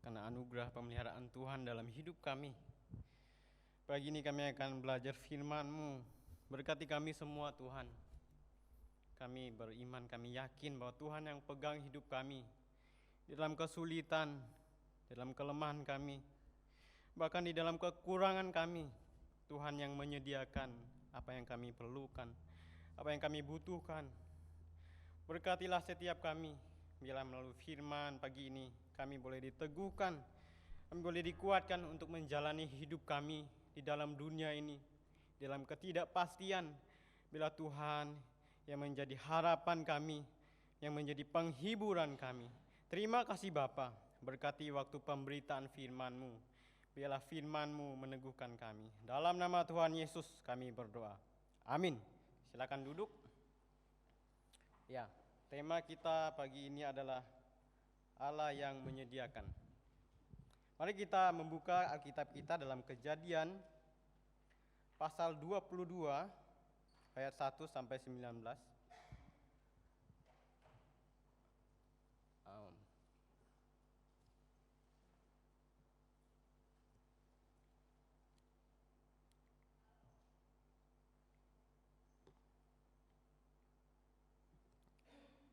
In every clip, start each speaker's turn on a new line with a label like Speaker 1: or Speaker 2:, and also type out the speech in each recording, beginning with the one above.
Speaker 1: karena anugerah pemeliharaan Tuhan dalam hidup kami. Pagi ini kami akan belajar firman-Mu. Berkati kami semua Tuhan. Kami beriman, kami yakin bahwa Tuhan yang pegang hidup kami. Di dalam kesulitan, di dalam kelemahan kami, bahkan di dalam kekurangan kami, Tuhan yang menyediakan apa yang kami perlukan, apa yang kami butuhkan. Berkatilah setiap kami, bila melalui firman pagi ini kami boleh diteguhkan, kami boleh dikuatkan untuk menjalani hidup kami di dalam dunia ini, dalam ketidakpastian, bila Tuhan yang menjadi harapan kami, yang menjadi penghiburan kami. Terima kasih Bapa, berkati waktu pemberitaan firman-Mu, biarlah firman-Mu meneguhkan kami. Dalam nama Tuhan Yesus kami berdoa, amin. Silakan duduk. Ya, tema kita pagi ini adalah Allah yang menyediakan. Mari kita membuka Alkitab kita dalam Kejadian pasal 22 ayat 1 sampai 19.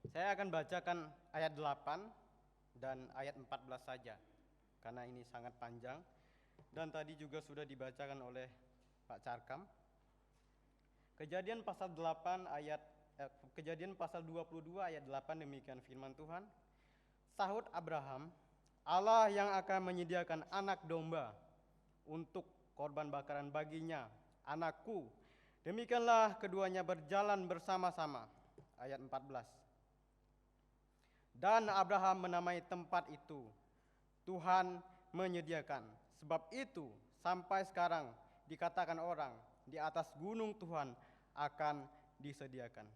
Speaker 1: Saya akan bacakan ayat 8 dan ayat 14 saja, karena ini sangat panjang, dan tadi juga sudah dibacakan oleh Pak Carkam. Kejadian pasal 22 ayat 8 demikian firman Tuhan. Sahut Abraham, Allah yang akan menyediakan anak domba untuk korban bakaran baginya, anakku. Demikianlah keduanya berjalan bersama-sama. Ayat 14. Dan Abraham menamai tempat itu Tuhan menyediakan. Sebab itu sampai sekarang dikatakan orang, di atas gunung Tuhan akan disediakan.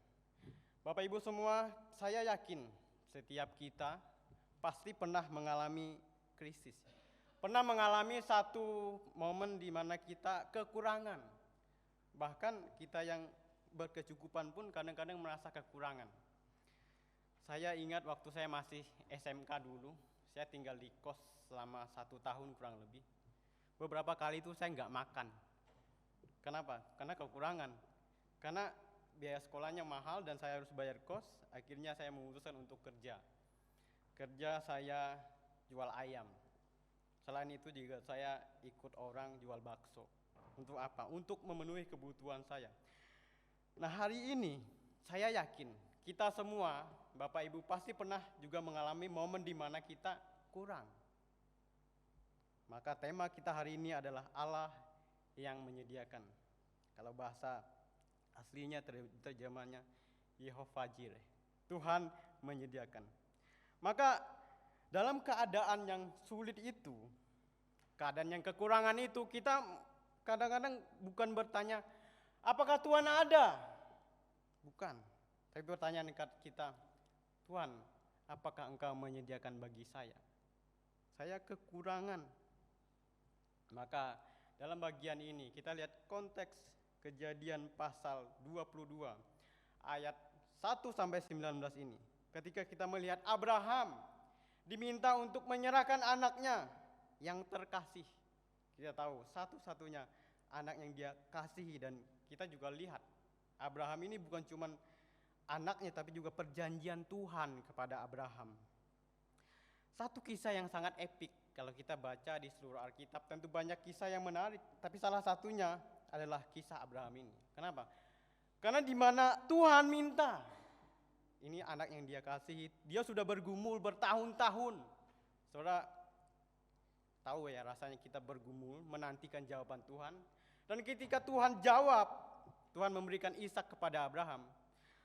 Speaker 1: Bapak Ibu semua, saya yakin setiap kita pasti pernah mengalami krisis. Pernah mengalami satu momen di mana kita kekurangan. Bahkan kita yang berkecukupan pun kadang-kadang merasa kekurangan. Saya ingat waktu saya masih SMK dulu, saya tinggal di kos selama 1 tahun kurang lebih. Beberapa kali itu saya nggak makan. Kenapa? Karena kekurangan. Karena biaya sekolahnya mahal dan saya harus bayar kos, akhirnya saya memutuskan untuk kerja. Kerja saya jual ayam. Selain itu juga saya ikut orang jual bakso. Untuk apa? Untuk memenuhi kebutuhan saya. Nah, hari ini saya yakin kita semua, Bapak Ibu pasti pernah juga mengalami momen di mana kita kurang. Maka tema kita hari ini adalah Allah yang menyediakan. Kalau bahasa aslinya terjemahnya Yehovah Jireh, Tuhan menyediakan. Maka dalam keadaan yang sulit itu, keadaan yang kekurangan itu, kita kadang-kadang bukan bertanya, apakah Tuhan ada? Bukan. Tapi pertanyaan kita, Tuhan, apakah Engkau menyediakan bagi saya? Saya kekurangan. Maka dalam bagian ini kita lihat konteks Kejadian pasal 22 ayat 1 sampai 19 ini. Ketika kita melihat Abraham diminta untuk menyerahkan anaknya yang terkasih. Kita tahu satu-satunya anak yang dia kasihi, dan kita juga lihat Abraham ini bukan cuma anaknya tapi juga perjanjian Tuhan kepada Abraham. Satu kisah yang sangat epik kalau kita baca di seluruh Alkitab. Tentu banyak kisah yang menarik, tapi salah satunya adalah kisah Abraham ini. Kenapa? Karena di mana Tuhan minta, ini anak yang dia kasihi, dia sudah bergumul bertahun-tahun. Saudara tahu ya rasanya kita bergumul menantikan jawaban Tuhan. Dan ketika Tuhan jawab, Tuhan memberikan Ishak kepada Abraham,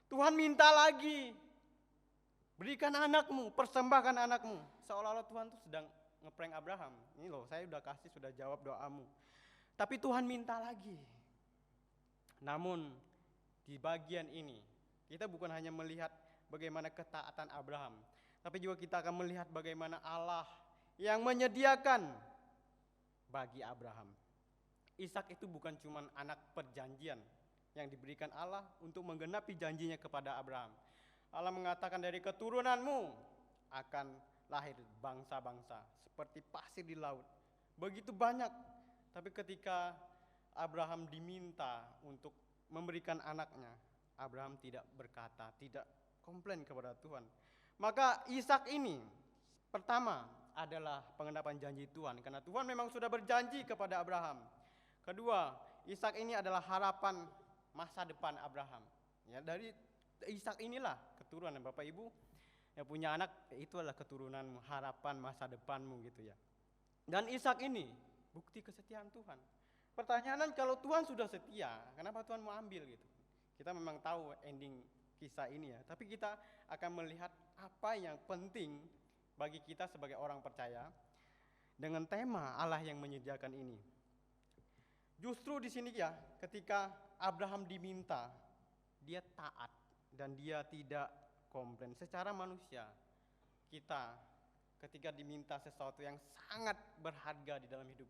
Speaker 1: Tuhan minta lagi, berikan anakmu, persembahkan anakmu. Seolah-olah Tuhan tuh sedang ngeprank Abraham. Ini loh, saya udah kasih, sudah jawab doamu. Tapi Tuhan minta lagi. Namun di bagian ini, kita bukan hanya melihat bagaimana ketaatan Abraham, tapi juga kita akan melihat bagaimana Allah yang menyediakan bagi Abraham. Ishak itu bukan cuma anak perjanjian yang diberikan Allah untuk menggenapi janjinya kepada Abraham. Allah mengatakan dari keturunanmu akan lahir bangsa-bangsa seperti pasir di laut. Begitu banyak. Tapi ketika Abraham diminta untuk memberikan anaknya, Abraham tidak berkata, tidak komplain kepada Tuhan. Maka Ishak ini pertama adalah pengendapan janji Tuhan, karena Tuhan memang sudah berjanji kepada Abraham. Kedua, Ishak ini adalah harapan masa depan Abraham. Ya, dari Ishak inilah keturunan Bapak Ibu yang punya anak, itu adalah keturunanmu, harapan masa depanmu gitu ya. Dan Ishak ini bukti kesetiaan Tuhan. Pertanyaan, kalau Tuhan sudah setia, kenapa Tuhan mau ambil gitu? Kita memang tahu ending kisah ini ya, tapi kita akan melihat apa yang penting bagi kita sebagai orang percaya dengan tema Allah yang menyediakan ini. Justru di sini ya, ketika Abraham diminta, dia taat dan dia tidak komplain. Secara manusia, kita ketika diminta sesuatu yang sangat berharga di dalam hidup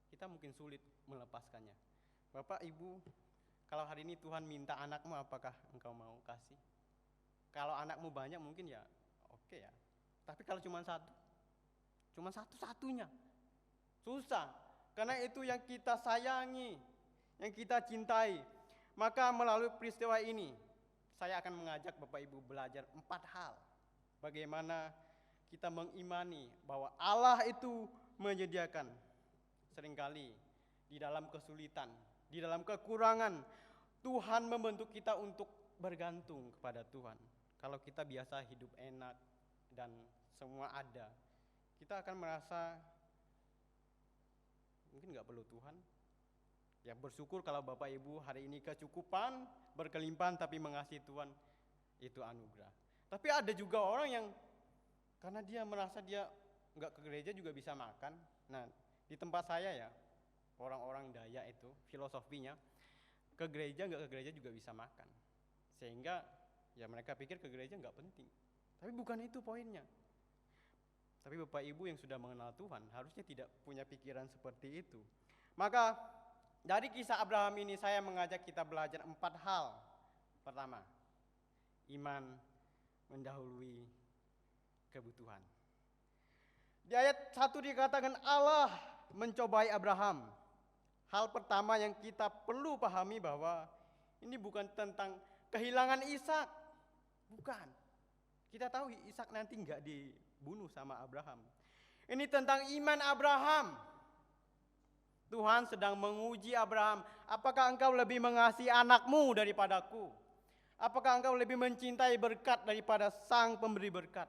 Speaker 1: kita mungkin sulit melepaskannya. Bapak, Ibu, kalau hari ini Tuhan minta anakmu, apakah engkau mau kasih? Kalau anakmu banyak mungkin ya oke ya. Tapi kalau cuma satu-satunya, susah. Karena itu yang kita sayangi, yang kita cintai. Maka melalui peristiwa ini, saya akan mengajak Bapak Ibu belajar 4 hal. Bagaimana kita mengimani bahwa Allah itu menyediakan. Seringkali di dalam kesulitan, di dalam kekurangan, Tuhan membentuk kita untuk bergantung kepada Tuhan. Kalau kita biasa hidup enak dan semua ada, kita akan merasa mungkin gak perlu Tuhan. Ya, bersyukur kalau Bapak Ibu hari ini kecukupan, berkelimpahan, tapi mengasihi Tuhan, itu anugerah. Tapi ada juga orang yang karena dia merasa dia gak ke gereja juga bisa makan. Nah, di tempat saya ya, orang-orang Dayak itu filosofinya ke gereja gak ke gereja juga bisa makan. Sehingga ya mereka pikir ke gereja gak penting. Tapi bukan itu poinnya. Tapi Bapak Ibu yang sudah mengenal Tuhan harusnya tidak punya pikiran seperti itu. Maka dari kisah Abraham ini saya mengajak kita belajar 4 hal. Pertama, iman mendahului kebutuhan. Di ayat 1 dikatakan Allah mencobai Abraham. Hal pertama yang kita perlu pahami bahwa ini bukan tentang kehilangan Ishak. Bukan. Kita tahu Ishak nanti enggak dibunuh sama Abraham. Ini tentang iman Abraham. Tuhan sedang menguji Abraham. Apakah engkau lebih mengasihi anakmu daripadaku? Apakah engkau lebih mencintai berkat daripada sang pemberi berkat?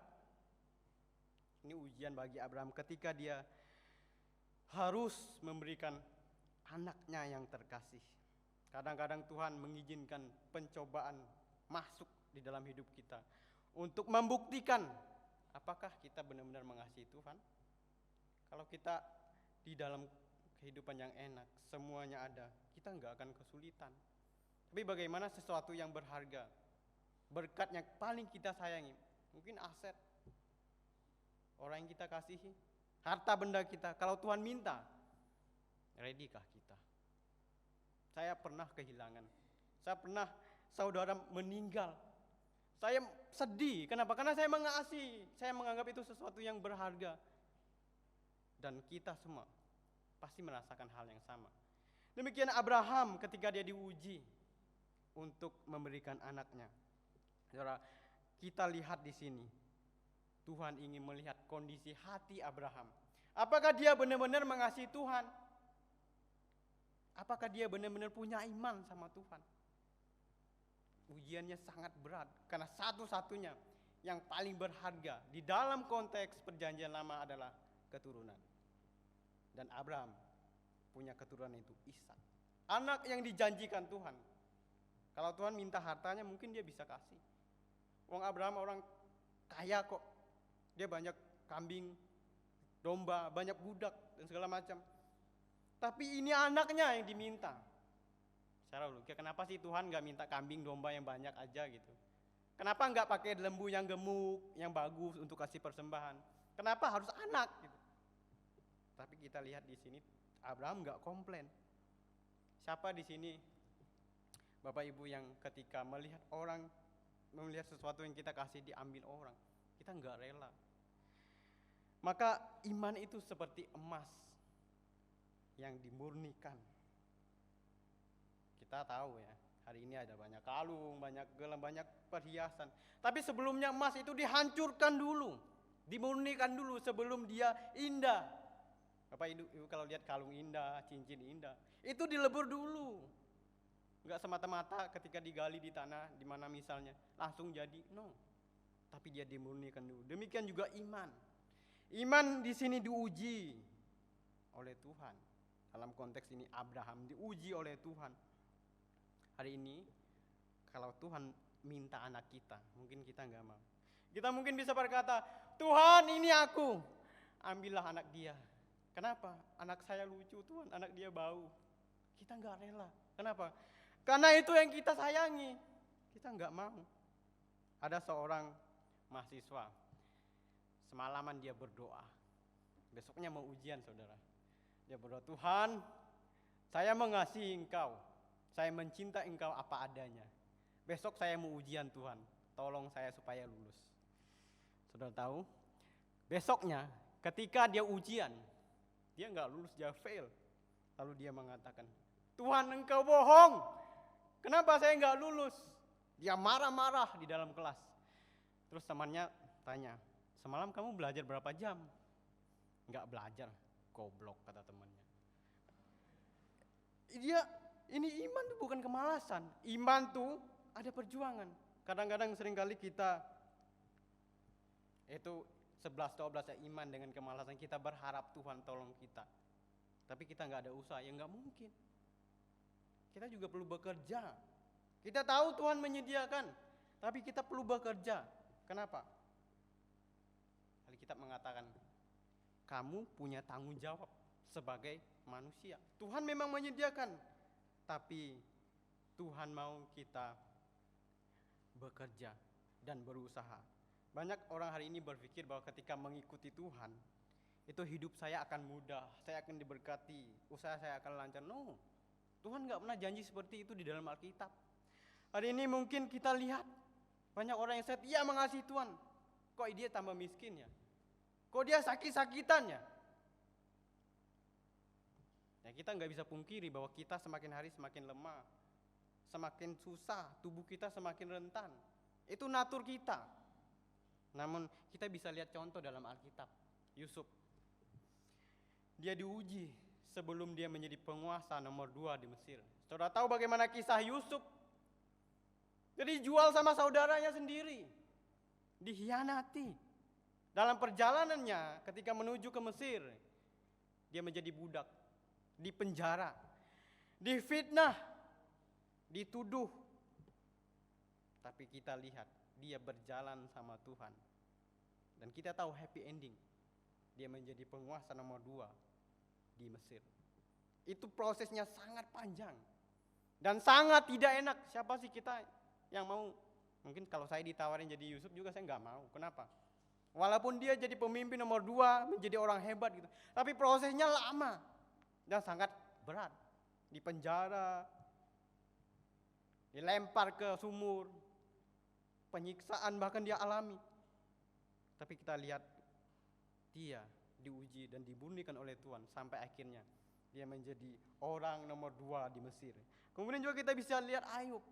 Speaker 1: Ini ujian bagi Abraham ketika dia harus memberikan anaknya yang terkasih. Kadang-kadang Tuhan mengizinkan pencobaan masuk di dalam hidup kita untuk membuktikan apakah kita benar-benar mengasihi Tuhan. Kalau kita di dalam kehidupan yang enak, semuanya ada, kita nggak akan kesulitan. Tapi bagaimana sesuatu yang berharga, berkat yang paling kita sayangi, mungkin aset, orang yang kita kasihi, harta benda kita, kalau Tuhan minta, ready-kah kita? Saya pernah kehilangan, saya pernah saudara meninggal. Saya sedih, kenapa? Karena saya mengasihi, saya menganggap itu sesuatu yang berharga. Dan kita semua pasti merasakan hal yang sama. Demikian Abraham ketika dia diuji untuk memberikan anaknya. Saudara, kita lihat di sini, Tuhan ingin melihat kondisi hati Abraham. Apakah dia benar-benar mengasihi Tuhan? Apakah dia benar-benar punya iman sama Tuhan? Ujiannya sangat berat, karena satu-satunya yang paling berharga di dalam konteks perjanjian lama adalah keturunan. Dan Abraham punya keturunan itu, Ishak. Anak yang dijanjikan Tuhan. Kalau Tuhan minta hartanya mungkin dia bisa kasih. Wong Abraham orang kaya kok. Dia banyak kambing, domba, banyak budak dan segala macam. Tapi ini anaknya yang diminta. Secara logika, kenapa sih Tuhan gak minta kambing, domba yang banyak aja gitu? Kenapa gak pakai lembu yang gemuk, yang bagus untuk kasih persembahan? Kenapa harus anak gitu? Tapi kita lihat di sini Abraham gak komplain. Siapa di sini Bapak Ibu yang ketika melihat sesuatu yang kita kasih diambil orang, kita gak rela. Maka iman itu seperti emas yang dimurnikan. Kita tahu ya, hari ini ada banyak kalung, banyak gelang, banyak perhiasan. Tapi sebelumnya emas itu dihancurkan dulu, dimurnikan dulu sebelum dia indah. Bapak Ibu kalau lihat kalung indah, cincin indah, itu dilebur dulu. Enggak semata-mata ketika digali di tanah, di mana misalnya, langsung jadi, no. Tapi dia dimurnikan dulu. Demikian juga iman. Iman di sini diuji oleh Tuhan. Dalam konteks ini Abraham diuji oleh Tuhan. Hari ini kalau Tuhan minta anak kita, mungkin kita enggak mau. Kita mungkin bisa berkata, Tuhan ini aku, ambillah anak dia. Kenapa? Anak saya lucu Tuhan, anak dia bau. Kita enggak rela. Kenapa? Karena itu yang kita sayangi. Kita enggak mau. Ada seorang mahasiswa, semalaman dia berdoa. Besoknya mau ujian saudara. Dia berdoa, Tuhan, saya mengasihi Engkau. Saya mencintai Engkau apa adanya. Besok saya mau ujian Tuhan. Tolong saya supaya lulus. Saudara tahu? Besoknya ketika dia ujian, dia enggak lulus, dia fail. Lalu dia mengatakan, Tuhan Engkau bohong. Kenapa saya enggak lulus? Dia marah-marah di dalam kelas. Terus temannya tanya, semalam kamu belajar berapa jam? Enggak belajar, goblok kata temannya. Ini iman tuh bukan kemalasan. Iman tuh ada perjuangan. Kadang-kadang seringkali kita itu 11-12 ya iman dengan kemalasan. Kita berharap Tuhan tolong kita. Tapi kita enggak ada usaha, ya enggak mungkin. Kita juga perlu bekerja. Kita tahu Tuhan menyediakan, tapi kita perlu bekerja. Kenapa? Alkitab mengatakan, kamu punya tanggung jawab sebagai manusia. Tuhan memang menyediakan, tapi Tuhan mau kita bekerja dan berusaha. Banyak orang hari ini berpikir bahwa ketika mengikuti Tuhan, itu hidup saya akan mudah, saya akan diberkati, usaha saya akan lancar. No, Tuhan gak pernah janji seperti itu di dalam Alkitab. Hari ini mungkin kita lihat banyak orang yang setia mengasihi Tuhan. Kok dia tambah miskin ya? Kok dia sakit-sakitan ya? Ya kita gak bisa pungkiri bahwa kita semakin hari semakin lemah, semakin susah, tubuh kita semakin rentan. Itu natur kita. Namun kita bisa lihat contoh dalam Alkitab. Yusuf, dia diuji sebelum dia menjadi penguasa nomor 2 di Mesir. Saudara tahu bagaimana kisah Yusuf? Jadi dijual sama saudaranya sendiri. Dikhianati. Dalam perjalanannya ketika menuju ke Mesir, dia menjadi budak, dipenjara, difitnah, dituduh. Tapi kita lihat dia berjalan sama Tuhan. Dan kita tahu happy ending. Dia menjadi penguasa nomor 2 di Mesir. Itu prosesnya sangat panjang dan sangat tidak enak. Siapa sih kita yang mau? Mungkin kalau saya ditawarin jadi Yusuf juga saya nggak mau. Kenapa? Walaupun dia jadi pemimpin nomor 2, menjadi orang hebat gitu, tapi prosesnya lama dan sangat berat. Di penjara, dilempar ke sumur, penyiksaan bahkan dia alami. Tapi kita lihat dia diuji dan dimurnikan oleh Tuhan sampai akhirnya dia menjadi orang nomor 2 di Mesir. Kemudian juga kita bisa lihat Ayub.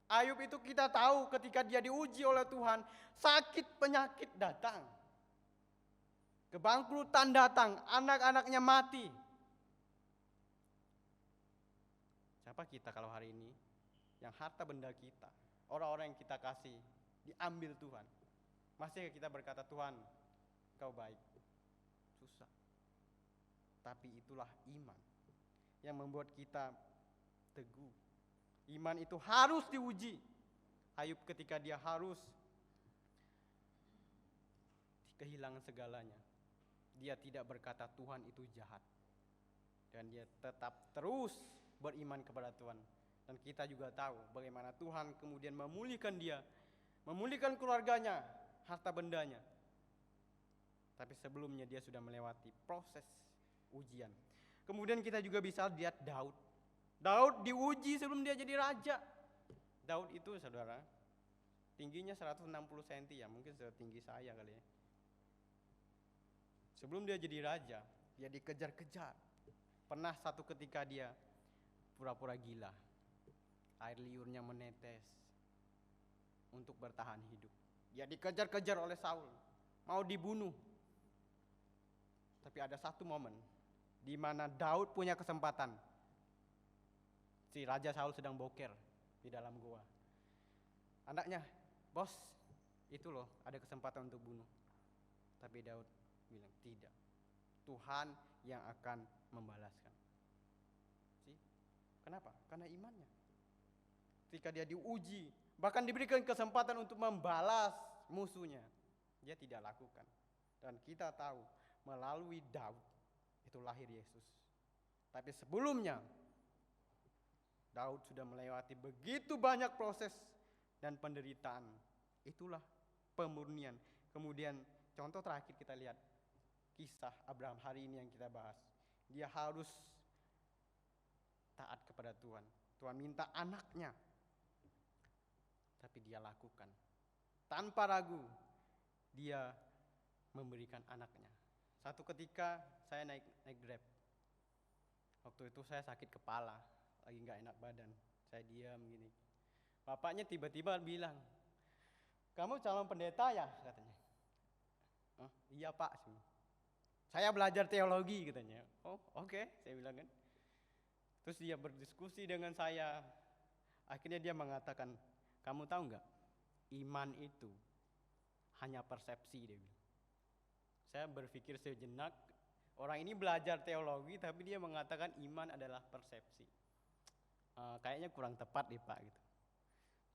Speaker 1: Ayub itu kita tahu ketika dia diuji oleh Tuhan, sakit penyakit datang, kebangkrutan datang, anak-anaknya mati. Siapa kita kalau hari ini yang harta benda kita, orang-orang yang kita kasih diambil Tuhan, masih kita berkata Tuhan Kau baik? Susah. Tapi itulah iman yang membuat kita teguh. Iman itu harus diuji. Ayub ketika dia harus kehilangan segalanya, dia tidak berkata Tuhan itu jahat. Dan dia tetap terus beriman kepada Tuhan. Dan kita juga tahu bagaimana Tuhan kemudian memulihkan dia, memulihkan keluarganya, harta bendanya. Tapi sebelumnya dia sudah melewati proses ujian. Kemudian kita juga bisa lihat Daud. Daud diuji sebelum dia jadi raja. Daud itu saudara, tingginya 160 cm ya, mungkin setinggi saya kali ya. Sebelum dia jadi raja, dia dikejar-kejar. Pernah satu ketika dia pura-pura gila. Air liurnya menetes untuk bertahan hidup. Dia dikejar-kejar oleh Saul, mau dibunuh. Tapi ada satu momen di mana Daud punya kesempatan. Si Raja Saul sedang boker di dalam gua. Anaknya, bos, itu loh ada kesempatan untuk bunuh. Tapi Daud bilang, tidak. Tuhan yang akan membalaskan. Kenapa? Karena imannya. Ketika dia diuji, bahkan diberikan kesempatan untuk membalas musuhnya, dia tidak lakukan. Dan kita tahu, melalui Daud, itu lahir Yesus. Tapi sebelumnya, Daud sudah melewati begitu banyak proses dan penderitaan. Itulah pemurnian. Kemudian contoh terakhir kita lihat kisah Abraham hari ini yang kita bahas. Dia harus taat kepada Tuhan. Tuhan minta anaknya, tapi dia lakukan. Tanpa ragu, dia memberikan anaknya. Satu ketika saya naik Grab. Waktu itu saya sakit kepala, lagi gak enak badan. Saya diam gini. Bapaknya tiba-tiba bilang, kamu calon pendeta ya? Katanya. Oh, iya pak. Saya belajar teologi katanya. Oh oke, saya bilang kan. Terus dia berdiskusi dengan saya. Akhirnya dia mengatakan, kamu tahu nggak? Iman itu hanya persepsi, dia bilang. Saya berpikir sejenak, orang ini belajar teologi tapi dia mengatakan iman adalah persepsi. Kayaknya kurang tepat deh pak gitu.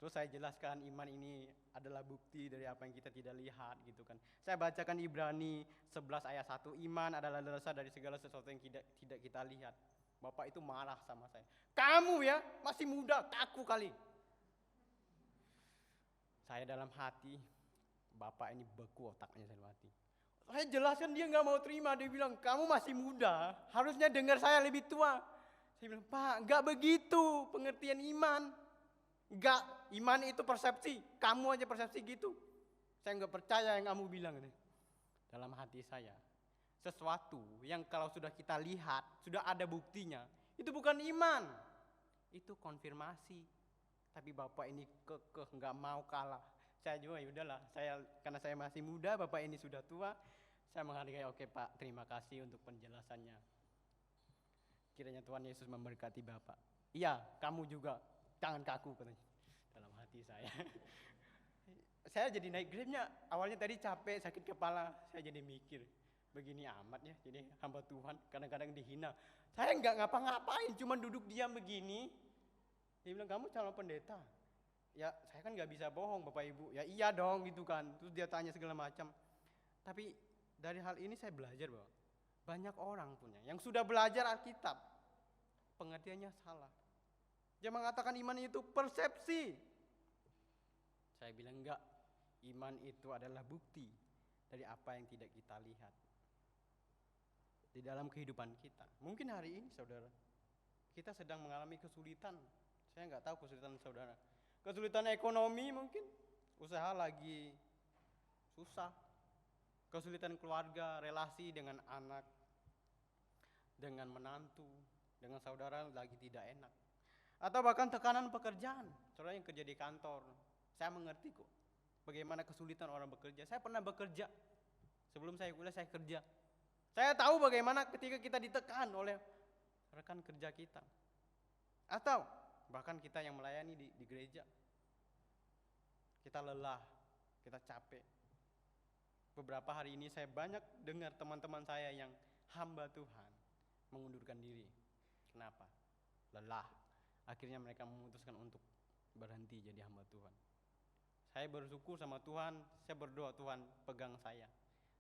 Speaker 1: Terus saya jelaskan iman ini adalah bukti dari apa yang kita tidak lihat gitu kan. Saya bacakan Ibrani 11 ayat 1, iman adalah dasar dari segala sesuatu yang tidak kita lihat. Bapak itu marah sama saya. Kamu ya masih muda, kaku kali. Saya dalam hati, bapak ini beku otaknya dalam hati. Saya jelaskan dia gak mau terima. Dia bilang, kamu masih muda, harusnya dengar saya lebih tua. Saya bilang, pak gak begitu pengertian iman. Gak, iman itu persepsi. Kamu aja persepsi gitu. Saya gak percaya yang kamu bilang. Dalam hati saya, sesuatu yang kalau sudah kita lihat, sudah ada buktinya, itu bukan iman, itu konfirmasi. Tapi bapak ini kekeh nggak mau kalah. Saya juga yaudahlah, karena saya masih muda, bapak ini sudah tua, saya menghargai. Oke pak, terima kasih untuk penjelasannya. Kiranya Tuhan Yesus memberkati bapak. Iya, kamu juga jangan kaku katanya. Dalam hati saya. Saya jadi naik Grabnya, awalnya tadi capek, sakit kepala, saya jadi mikir. Begini amat ya, jadi hamba Tuhan kadang-kadang dihina. Saya nggak ngapa-ngapain, cuma duduk diam begini. Dia bilang, kamu calon pendeta. Ya saya kan nggak bisa bohong bapak ibu. Ya iya dong gitu kan. Terus dia tanya segala macam. Tapi dari hal ini saya belajar bahwa banyak orang punya yang sudah belajar Alkitab, pengertiannya salah. Dia mengatakan iman itu persepsi. Saya bilang enggak, iman itu adalah bukti dari apa yang tidak kita lihat di dalam kehidupan kita. Mungkin hari ini saudara, kita sedang mengalami kesulitan. Saya nggak tahu kesulitan saudara. Kesulitan ekonomi mungkin, usaha lagi susah. Kesulitan keluarga, relasi dengan anak, dengan menantu, dengan saudara lagi tidak enak. Atau bahkan tekanan pekerjaan. Saudara yang kerja di kantor, saya mengerti kok bagaimana kesulitan orang bekerja. Saya pernah bekerja. Sebelum saya kuliah saya kerja. Saya tahu bagaimana ketika kita ditekan oleh rekan kerja kita. Atau bahkan kita yang melayani di gereja. Kita lelah, kita capek. Beberapa hari ini saya banyak dengar teman-teman saya yang hamba Tuhan mengundurkan diri. Kenapa? Lelah. Akhirnya mereka memutuskan untuk berhenti jadi hamba Tuhan. Saya bersyukur sama Tuhan, saya berdoa Tuhan pegang saya.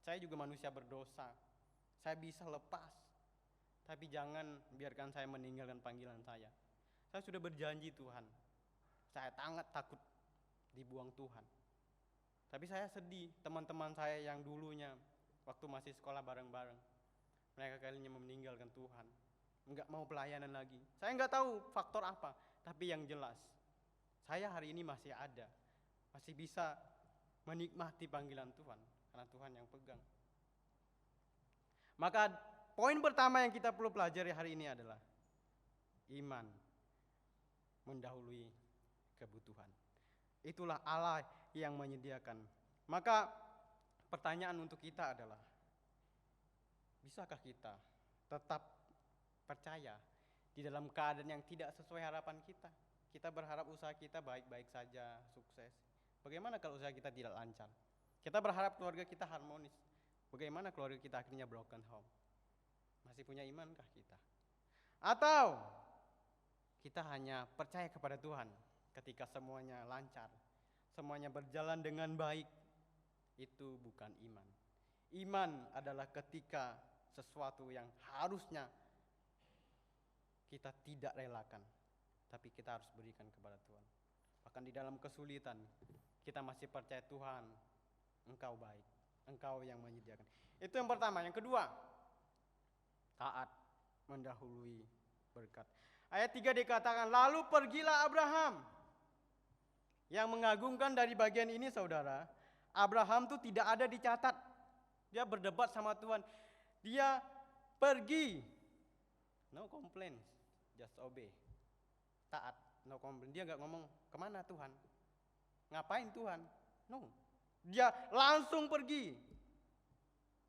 Speaker 1: Saya juga manusia berdosa. Saya bisa lepas. Tapi jangan biarkan saya meninggalkan panggilan saya. Saya sudah berjanji Tuhan. Saya sangat takut dibuang Tuhan. Tapi saya sedih teman-teman saya yang dulunya waktu masih sekolah bareng-bareng. Mereka kalinya meninggalkan Tuhan. Enggak mau pelayanan lagi. Saya enggak tahu faktor apa. Tapi yang jelas, saya hari ini masih ada. Masih bisa menikmati panggilan Tuhan. Karena Tuhan yang pegang. Maka poin pertama yang kita perlu pelajari hari ini adalah iman mendahului kebutuhan. Itulah Allah yang menyediakan. Maka pertanyaan untuk kita adalah, bisakah kita tetap percaya di dalam keadaan yang tidak sesuai harapan kita? Kita berharap usaha kita baik-baik saja, sukses. Bagaimana kalau usaha kita tidak lancar? Kita berharap keluarga kita harmonis. Bagaimana keluarga kita akhirnya broken home? Masih punya imankah kita? Atau kita hanya percaya kepada Tuhan ketika semuanya lancar, semuanya berjalan dengan baik? Itu bukan iman. Iman adalah ketika sesuatu yang harusnya kita tidak relakan, tapi kita harus berikan kepada Tuhan. Bahkan di dalam kesulitan, kita masih percaya Tuhan, Engkau baik, Engkau yang menyediakan. Itu yang pertama. Yang kedua, taat mendahului berkat. Ayat 3 dikatakan, lalu pergilah Abraham. Yang mengagumkan dari bagian ini, saudara, Abraham tuh tidak ada dicatat. Dia berdebat sama Tuhan. Dia pergi. No complain, just obey. Taat, no complain. Dia gak ngomong, kemana Tuhan? Ngapain Tuhan? No. Dia langsung pergi.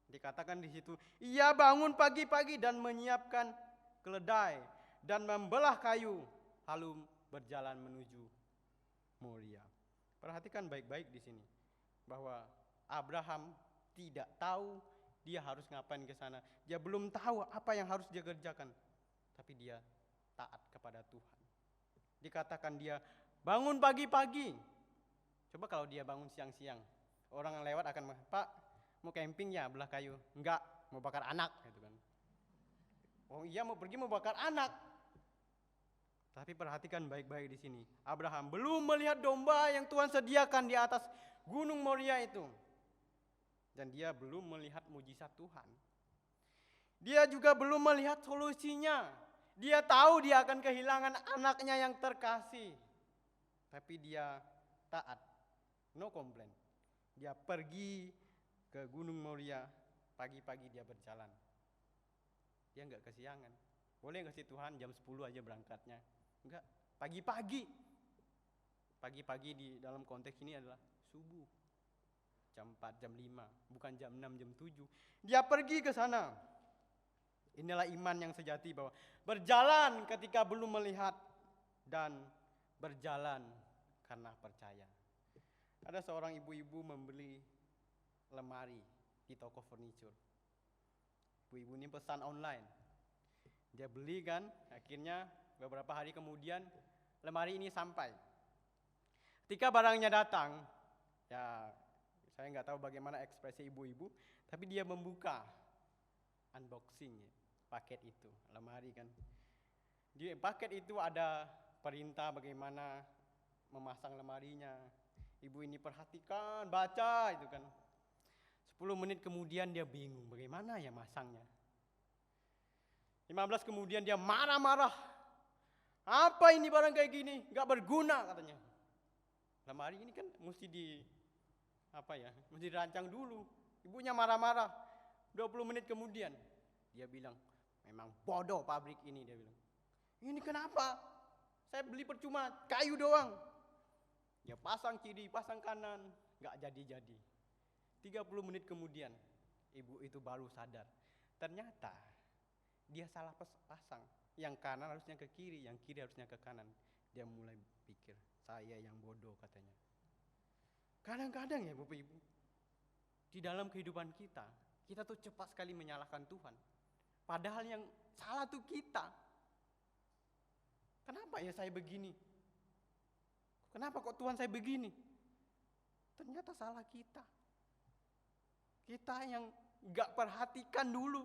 Speaker 1: Dikatakan di situ, ia bangun pagi-pagi dan menyiapkan keledai dan membelah kayu, lalu berjalan menuju Moria. Perhatikan baik-baik di sini bahwa Abraham tidak tahu dia harus ngapain ke sana. Dia belum tahu apa yang harus dia kerjakan, tapi dia taat kepada Tuhan. Dikatakan dia bangun pagi-pagi. Coba kalau dia bangun siang-siang, orang yang lewat akan, Pak, mau camping ya belah kayu? Enggak, mau bakar anak gitu kan. Oh iya, mau pergi mau bakar anak. Tapi perhatikan baik-baik di sini. Abraham belum melihat domba yang Tuhan sediakan di atas Gunung Moria itu. Dan dia belum melihat mujizat Tuhan. Dia juga belum melihat solusinya. Dia tahu dia akan kehilangan anaknya yang terkasih. Tapi dia taat. No complain. Dia pergi ke Gunung Moria, pagi-pagi dia berjalan. Dia enggak kesiangan. Boleh enggak sih Tuhan jam 10 aja berangkatnya? Enggak, pagi-pagi. Pagi-pagi di dalam konteks ini adalah subuh. Jam 4, jam 5, bukan jam 6, jam 7. Dia pergi ke sana. Inilah iman yang sejati, bahwa berjalan ketika belum melihat dan berjalan karena percaya. Ada seorang ibu-ibu membeli lemari di toko furniture. Ibu-ibu ini pesan online. Dia beli kan, akhirnya beberapa hari kemudian lemari ini sampai. Ketika barangnya datang, ya saya nggak tahu bagaimana ekspresi ibu-ibu, tapi dia membuka unboxing paket itu, lemari kan. Di paket itu ada perintah bagaimana memasang lemarinya. Ibu ini perhatikan, baca itu kan. 10 menit kemudian dia bingung bagaimana ya masangnya. 15 kemudian dia marah-marah. Apa ini barang kayak gini? Gak berguna katanya. Lemari ini kan mesti mesti dirancang dulu. Ibunya marah-marah. 20 menit kemudian dia bilang, memang bodoh pabrik ini, dia bilang. Ini kenapa? Saya beli percuma, kayu doang. Dia pasang kiri, pasang kanan, gak jadi-jadi. 30 menit kemudian ibu itu baru sadar. Ternyata dia salah pasang. Yang kanan harusnya ke kiri, yang kiri harusnya ke kanan. Dia mulai pikir, saya yang bodoh katanya. Kadang-kadang ya Bapak Ibu, di dalam kehidupan kita tuh cepat sekali menyalahkan Tuhan. Padahal yang salah tuh kita. Kenapa ya saya begini? Kenapa kok Tuhan saya begini? Ternyata salah kita. Kita yang gak perhatikan dulu.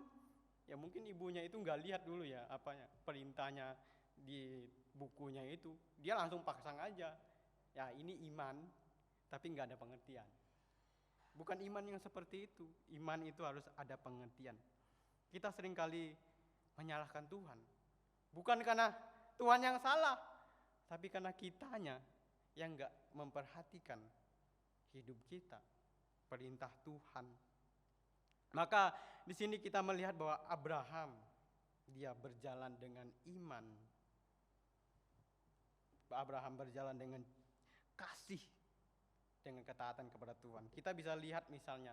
Speaker 1: Ya mungkin ibunya itu gak lihat dulu ya perintahnya di bukunya itu. Dia langsung pasang aja. Ya ini iman, tapi gak ada pengertian. Bukan iman yang seperti itu. Iman itu harus ada pengertian. Kita seringkali menyalahkan Tuhan. Bukan karena Tuhan yang salah, tapi karena kitanya yang gak memperhatikan hidup kita, perintah Tuhan. Maka di sini kita melihat bahwa Abraham dia berjalan dengan iman. Abraham berjalan dengan kasih, dengan ketaatan kepada Tuhan. Kita bisa lihat misalnya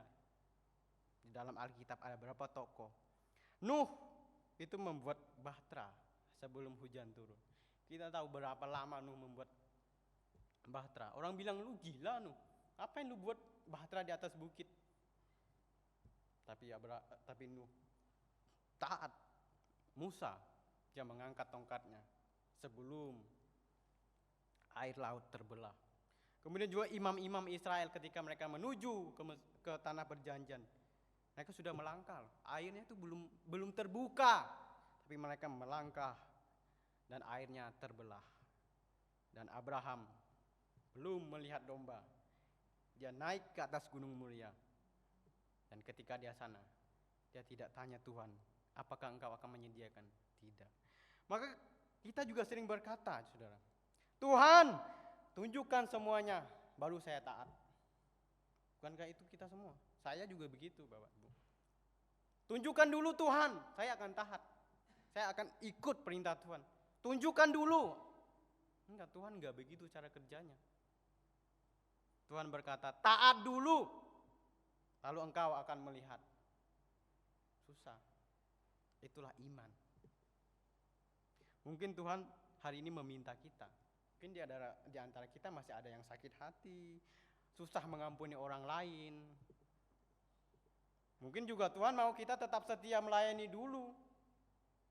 Speaker 1: di dalam Alkitab ada berapa tokoh. Nuh itu membuat bahtera sebelum hujan turun. Kita tahu berapa lama Nuh membuat bahtera. Orang bilang, lu gila Nuh, ngapain lu buat bahtera di atas bukit? Tapi Nuh taat. Musa dia mengangkat tongkatnya sebelum air laut terbelah. Kemudian juga imam-imam Israel ketika mereka menuju ke tanah perjanjian, mereka sudah melangkah. Airnya itu belum terbuka, tapi mereka melangkah dan airnya terbelah. Dan Abraham belum melihat domba, dia naik ke atas gunung mulia. Dan ketika dia sana, dia tidak tanya Tuhan, apakah engkau akan menyediakan? Tidak. Maka kita juga sering berkata, saudara, Tuhan, tunjukkan semuanya, baru saya taat. Bukankah itu kita semua? Saya juga begitu, Bapak Ibu. Tunjukkan dulu Tuhan, saya akan taat. Saya akan ikut perintah Tuhan. Tunjukkan dulu. Enggak, Tuhan enggak begitu cara kerjanya. Tuhan berkata, taat dulu, lalu engkau akan melihat. Susah. Itulah iman. Mungkin Tuhan hari ini meminta kita. Mungkin di antara kita masih ada yang sakit hati, susah mengampuni orang lain. Mungkin juga Tuhan mau kita tetap setia melayani dulu.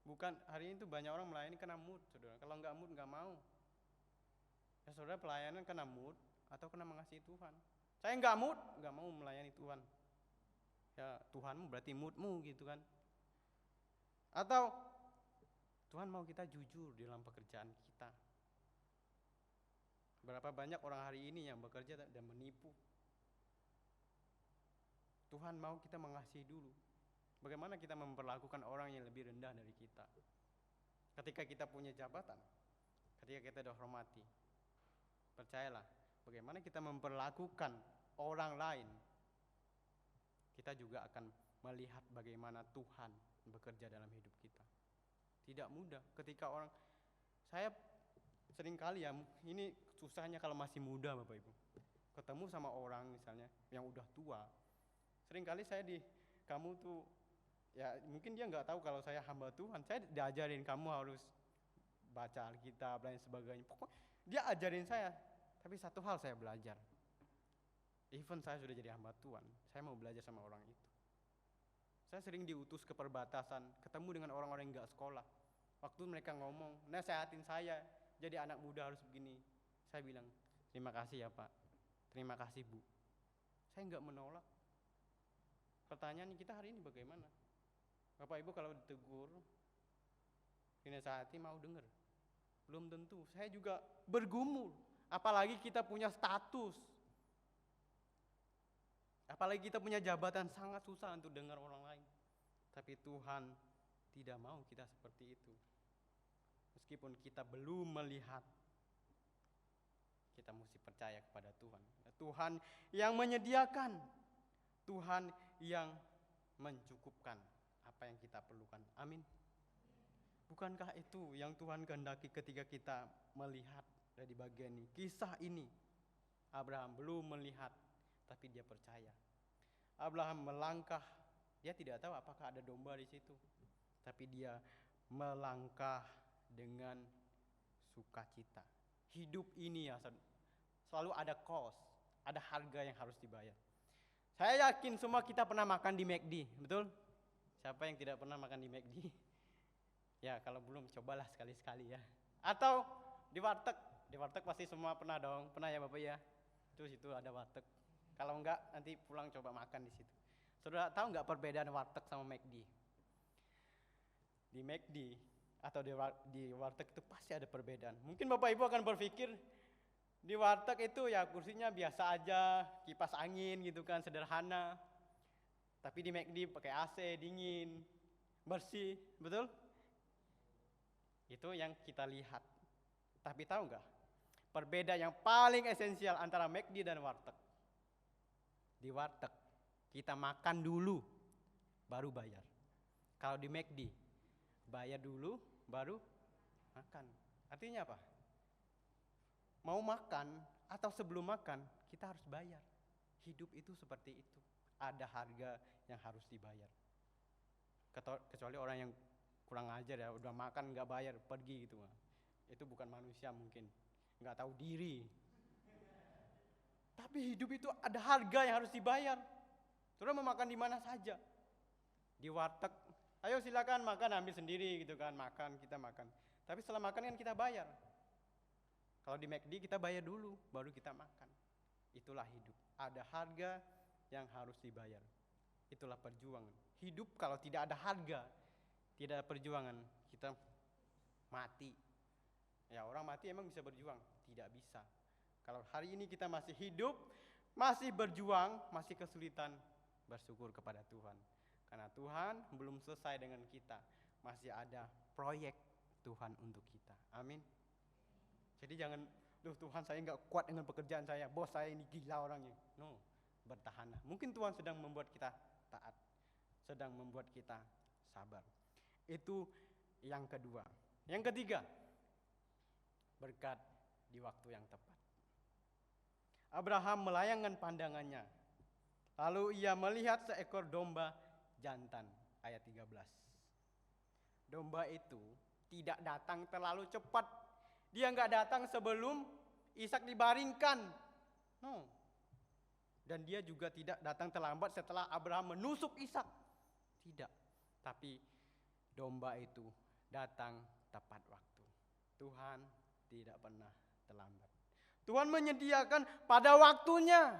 Speaker 1: Bukan hari ini tuh banyak orang melayani karena mood, saudara. Kalau nggak mood nggak mau. Ya saudara, pelayanan karena mood atau karena mengasihi Tuhan. Saya nggak mood, nggak mau melayani Tuhan. Ya Tuhanmu berarti moodmu gitu kan. Atau Tuhan mau kita jujur di dalam pekerjaan kita. Berapa banyak orang hari ini yang bekerja dan menipu. Tuhan mau kita mengasihi dulu. Bagaimana kita memperlakukan orang yang lebih rendah dari kita. Ketika kita punya jabatan, ketika kita dihormati, percayalah, bagaimana kita memperlakukan orang lain, kita juga akan melihat bagaimana Tuhan bekerja dalam hidup kita. Tidak mudah ketika saya sering kali ya, ini susahnya kalau masih muda Bapak Ibu, ketemu sama orang misalnya yang udah tua. Sering kali saya kamu tuh, ya mungkin dia nggak tahu kalau saya hamba Tuhan. Saya diajarin kamu harus baca Alkitab dan sebagainya. Pokoknya dia ajarin saya. Tapi satu hal saya belajar. Even saya sudah jadi hamba Tuhan, saya mau belajar sama orang itu. Saya sering diutus ke perbatasan, ketemu dengan orang-orang yang nggak sekolah. Waktu mereka ngomong, nasehatin saya, jadi anak muda harus begini. Saya bilang, terima kasih ya Pak, terima kasih Bu. Saya nggak menolak. Pertanyaan kita hari ini bagaimana? Bapak Ibu kalau ditegur, dinasehati mau dengar? Belum tentu. Saya juga bergumul. Apalagi kita punya status. Apalagi kita punya jabatan, sangat susah untuk dengar orang lain. Tapi Tuhan tidak mau kita seperti itu. Meskipun kita belum melihat, kita mesti percaya kepada Tuhan. Tuhan yang menyediakan, Tuhan yang mencukupkan apa yang kita perlukan. Amin. Bukankah itu yang Tuhan kehendaki ketika kita melihat dari bagian ini? Kisah ini, Abraham belum melihat, tapi dia percaya. Abraham melangkah, dia tidak tahu apakah ada domba di situ, tapi dia melangkah dengan sukacita. Hidup ini ya selalu ada cost, ada harga yang harus dibayar. Saya yakin semua kita pernah makan di McD, betul? Siapa yang tidak pernah makan di McD? Ya kalau belum, cobalah sekali-sekali ya. Atau di warteg pasti semua pernah dong, pernah ya Bapak ya? Terus itu ada warteg. Kalau enggak nanti pulang coba makan di situ. Saudara tahu enggak perbedaan warteg sama McD? Di McD atau di warteg itu pasti ada perbedaan. Mungkin Bapak Ibu akan berpikir di warteg itu ya kursinya biasa aja, kipas angin gitu kan, sederhana. Tapi di McD pakai AC, dingin, bersih, betul? Itu yang kita lihat. Tapi tahu enggak? Perbedaan yang paling esensial antara McD dan warteg. Di warteg kita makan dulu, baru bayar. Kalau di McD, bayar dulu baru makan. Artinya apa? Mau makan atau sebelum makan, kita harus bayar. Hidup itu seperti itu. Ada harga yang harus dibayar. Kecuali orang yang kurang ajar ya, udah makan nggak bayar, pergi gitu. Itu bukan manusia mungkin, nggak tahu diri. Tapi hidup itu ada harga yang harus dibayar. Saudara mau makan di mana saja. Di warteg, ayo silakan makan, ambil sendiri gitu kan, makan, kita makan. Tapi setelah makan kan kita bayar. Kalau di McD kita bayar dulu, baru kita makan. Itulah hidup. Ada harga yang harus dibayar. Itulah perjuangan. Hidup kalau tidak ada harga, tidak ada perjuangan, kita mati. Ya, orang mati emang bisa berjuang? Tidak bisa. Kalau hari ini kita masih hidup, masih berjuang, masih kesulitan, bersyukur kepada Tuhan. Karena Tuhan belum selesai dengan kita. Masih ada proyek Tuhan untuk kita. Amin. Jadi jangan, Tuhan saya nggak kuat dengan pekerjaan saya, bos saya ini gila orangnya. No, bertahanlah. Mungkin Tuhan sedang membuat kita taat, sedang membuat kita sabar. Itu yang kedua. Yang ketiga, berkat di waktu yang tepat. Abraham melayangkan pandangannya. Lalu ia melihat seekor domba jantan. Ayat 13. Domba itu tidak datang terlalu cepat. Dia nggak datang sebelum Ishak dibaringkan. No. Dan dia juga tidak datang terlambat setelah Abraham menusuk Ishak. Tidak. Tapi domba itu datang tepat waktu. Tuhan tidak pernah terlambat. Tuhan menyediakan pada waktunya.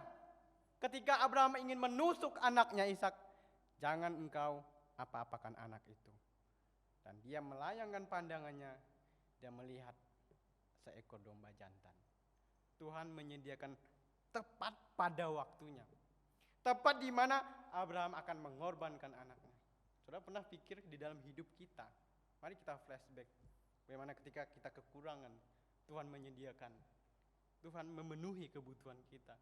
Speaker 1: Ketika Abraham ingin menusuk anaknya Ishak, jangan engkau apa-apakan anak itu. Dan dia melayangkan pandangannya, dia melihat seekor domba jantan. Tuhan menyediakan tepat pada waktunya. Tepat di mana Abraham akan mengorbankan anaknya. Saudara pernah pikir di dalam hidup kita? Mari kita flashback. Bagaimana ketika kita kekurangan, Tuhan menyediakan. Tuhan memenuhi kebutuhan kita.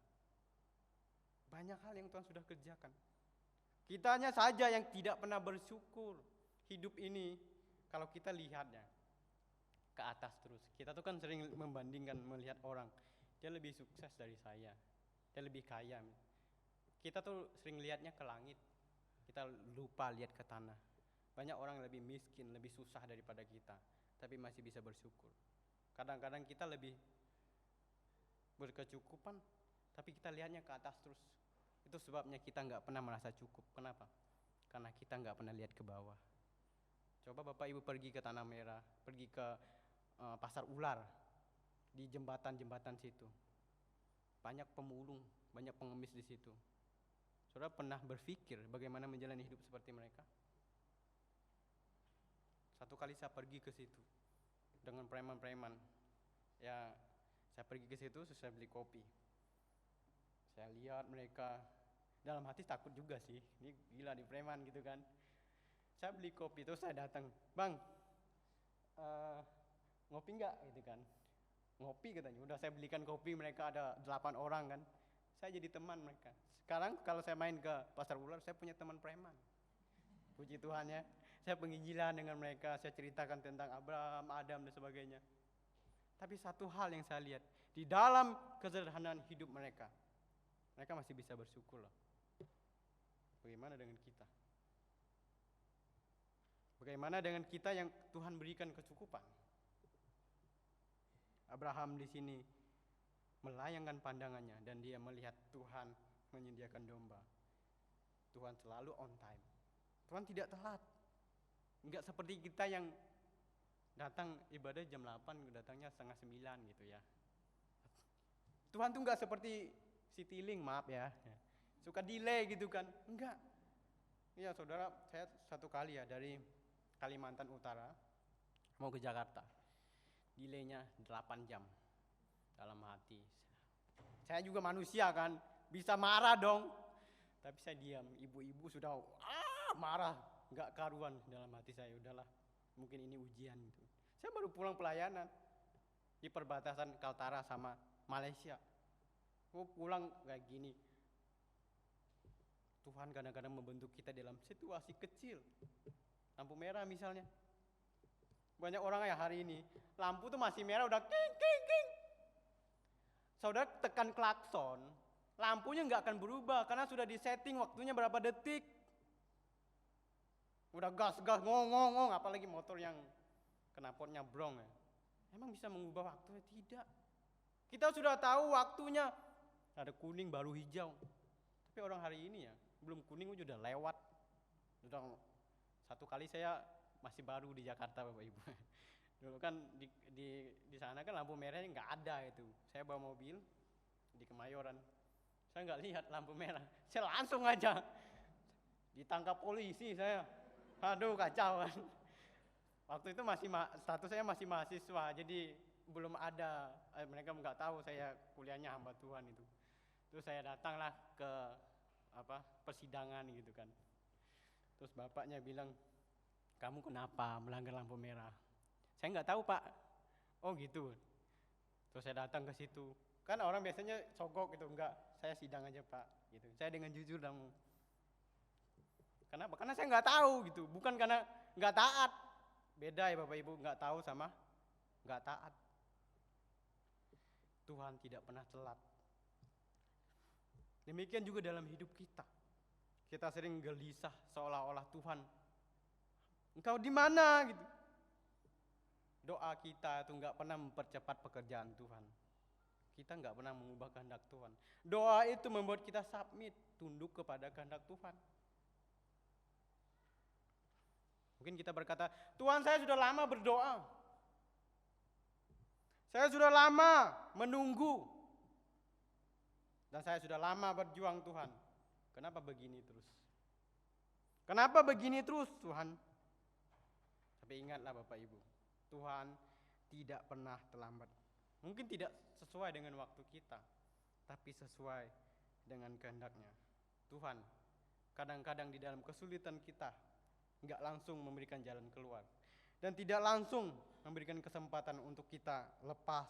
Speaker 1: Banyak hal yang Tuhan sudah kerjakan. Kitanya saja yang tidak pernah bersyukur. Hidup ini, kalau kita lihatnya ke atas terus. Kita tuh kan sering membandingkan, melihat orang. Dia lebih sukses dari saya. Dia lebih kaya. Kita tuh sering lihatnya ke langit. Kita lupa lihat ke tanah. Banyak orang lebih miskin, lebih susah daripada kita. Tapi masih bisa bersyukur. Kadang-kadang kita lebih berkecukupan, tapi kita lihatnya ke atas terus. Itu sebabnya kita nggak pernah merasa cukup. Kenapa? Karena kita nggak pernah lihat ke bawah. Coba Bapak Ibu pergi ke Tanah Merah, pergi ke Pasar Ular, di jembatan-jembatan situ. Banyak pemulung, banyak pengemis di situ. Saudara pernah berpikir bagaimana menjalani hidup seperti mereka? Satu kali saya pergi ke situ dengan preman-preman. Ya, saya pergi ke situ, saya beli kopi. Saya lihat mereka, dalam hati takut juga sih. Ini gila di preman gitu kan. Saya beli kopi, terus saya datang, "Bang, ngopi nggak?" gitu kan. Ngopi katanya. Udah saya belikan kopi, mereka ada 8 orang kan. Saya jadi teman mereka. Sekarang kalau saya main ke Pasar Ular, saya punya teman preman. Puji Tuhan ya. Saya penginjilan dengan mereka, saya ceritakan tentang Abraham, Adam dan sebagainya. Tapi satu hal yang saya lihat, di dalam kesederhanaan hidup mereka, mereka masih bisa bersyukur loh. Bagaimana dengan kita? Bagaimana dengan kita yang Tuhan berikan kecukupan? Abraham di sini melayangkan pandangannya dan dia melihat Tuhan menyediakan domba. Tuhan selalu on time. Tuhan tidak telat. Enggak seperti kita yang datang ibadah jam 8, datangnya setengah 9 gitu ya. Tuhan tuh enggak seperti Citylink, maaf ya. Suka delay gitu kan. Enggak. Iya saudara, saya satu kali ya dari Kalimantan Utara mau ke Jakarta. Delaynya 8 jam. Dalam hati. Saya juga manusia kan, bisa marah dong. Tapi saya diam, ibu-ibu sudah marah, enggak karuan dalam hati saya. Udahlah, mungkin ini ujian gitu. Saya baru pulang pelayanan di perbatasan Kaltara sama Malaysia. Mau pulang kayak gini. Tuhan kadang-kadang membentuk kita dalam situasi kecil. Lampu merah misalnya. Banyak orang ya hari ini, lampu tuh masih merah udah king king king. Saudara tekan klakson, lampunya nggak akan berubah karena sudah disetting waktunya berapa detik. Udah gas-gas ngong-ngong, apalagi motor yang knalpotnya brong ya. Emang bisa mengubah waktunya? Tidak. Kita sudah tahu waktunya, ada kuning baru hijau. Tapi orang hari ini ya, belum kuning udah lewat. Sudah satu kali saya masih baru di Jakarta Bapak Ibu. Dulu kan di sana kan lampu merahnya nggak ada itu. Saya bawa mobil di Kemayoran, saya nggak lihat lampu merah. Saya langsung aja ditangkap polisi saya. Aduh kacau kan. Waktu itu status saya masih mahasiswa, jadi belum ada, mereka nggak tahu saya kuliahnya hamba Tuhan itu. Terus saya datanglah ke persidangan gitu kan. Terus bapaknya bilang, kamu kenapa melanggar lampu merah? Saya nggak tahu Pak. Oh gitu. Terus saya datang ke situ. Kan orang biasanya sogok gitu, enggak. Saya sidang aja Pak. Gitu. Saya dengan jujur dan kenapa? Karena saya nggak tahu gitu. Bukan karena nggak taat. Beda ya Bapak Ibu, nggak tahu sama nggak taat. Tuhan tidak pernah telat. Demikian juga dalam hidup kita. Kita sering gelisah seolah-olah Tuhan, Engkau di mana gitu. Doa kita itu nggak pernah mempercepat pekerjaan Tuhan. Kita nggak pernah mengubah kehendak Tuhan. Doa itu membuat kita submit, tunduk kepada kehendak Tuhan. Mungkin kita berkata, Tuhan saya sudah lama berdoa. Saya sudah lama menunggu. Dan saya sudah lama berjuang Tuhan. Kenapa begini terus? Kenapa begini terus Tuhan? Tapi ingatlah Bapak Ibu, Tuhan tidak pernah terlambat. Mungkin tidak sesuai dengan waktu kita, tapi sesuai dengan kehendak-Nya. Tuhan kadang-kadang di dalam kesulitan kita nggak langsung memberikan jalan keluar, dan tidak langsung memberikan kesempatan untuk kita lepas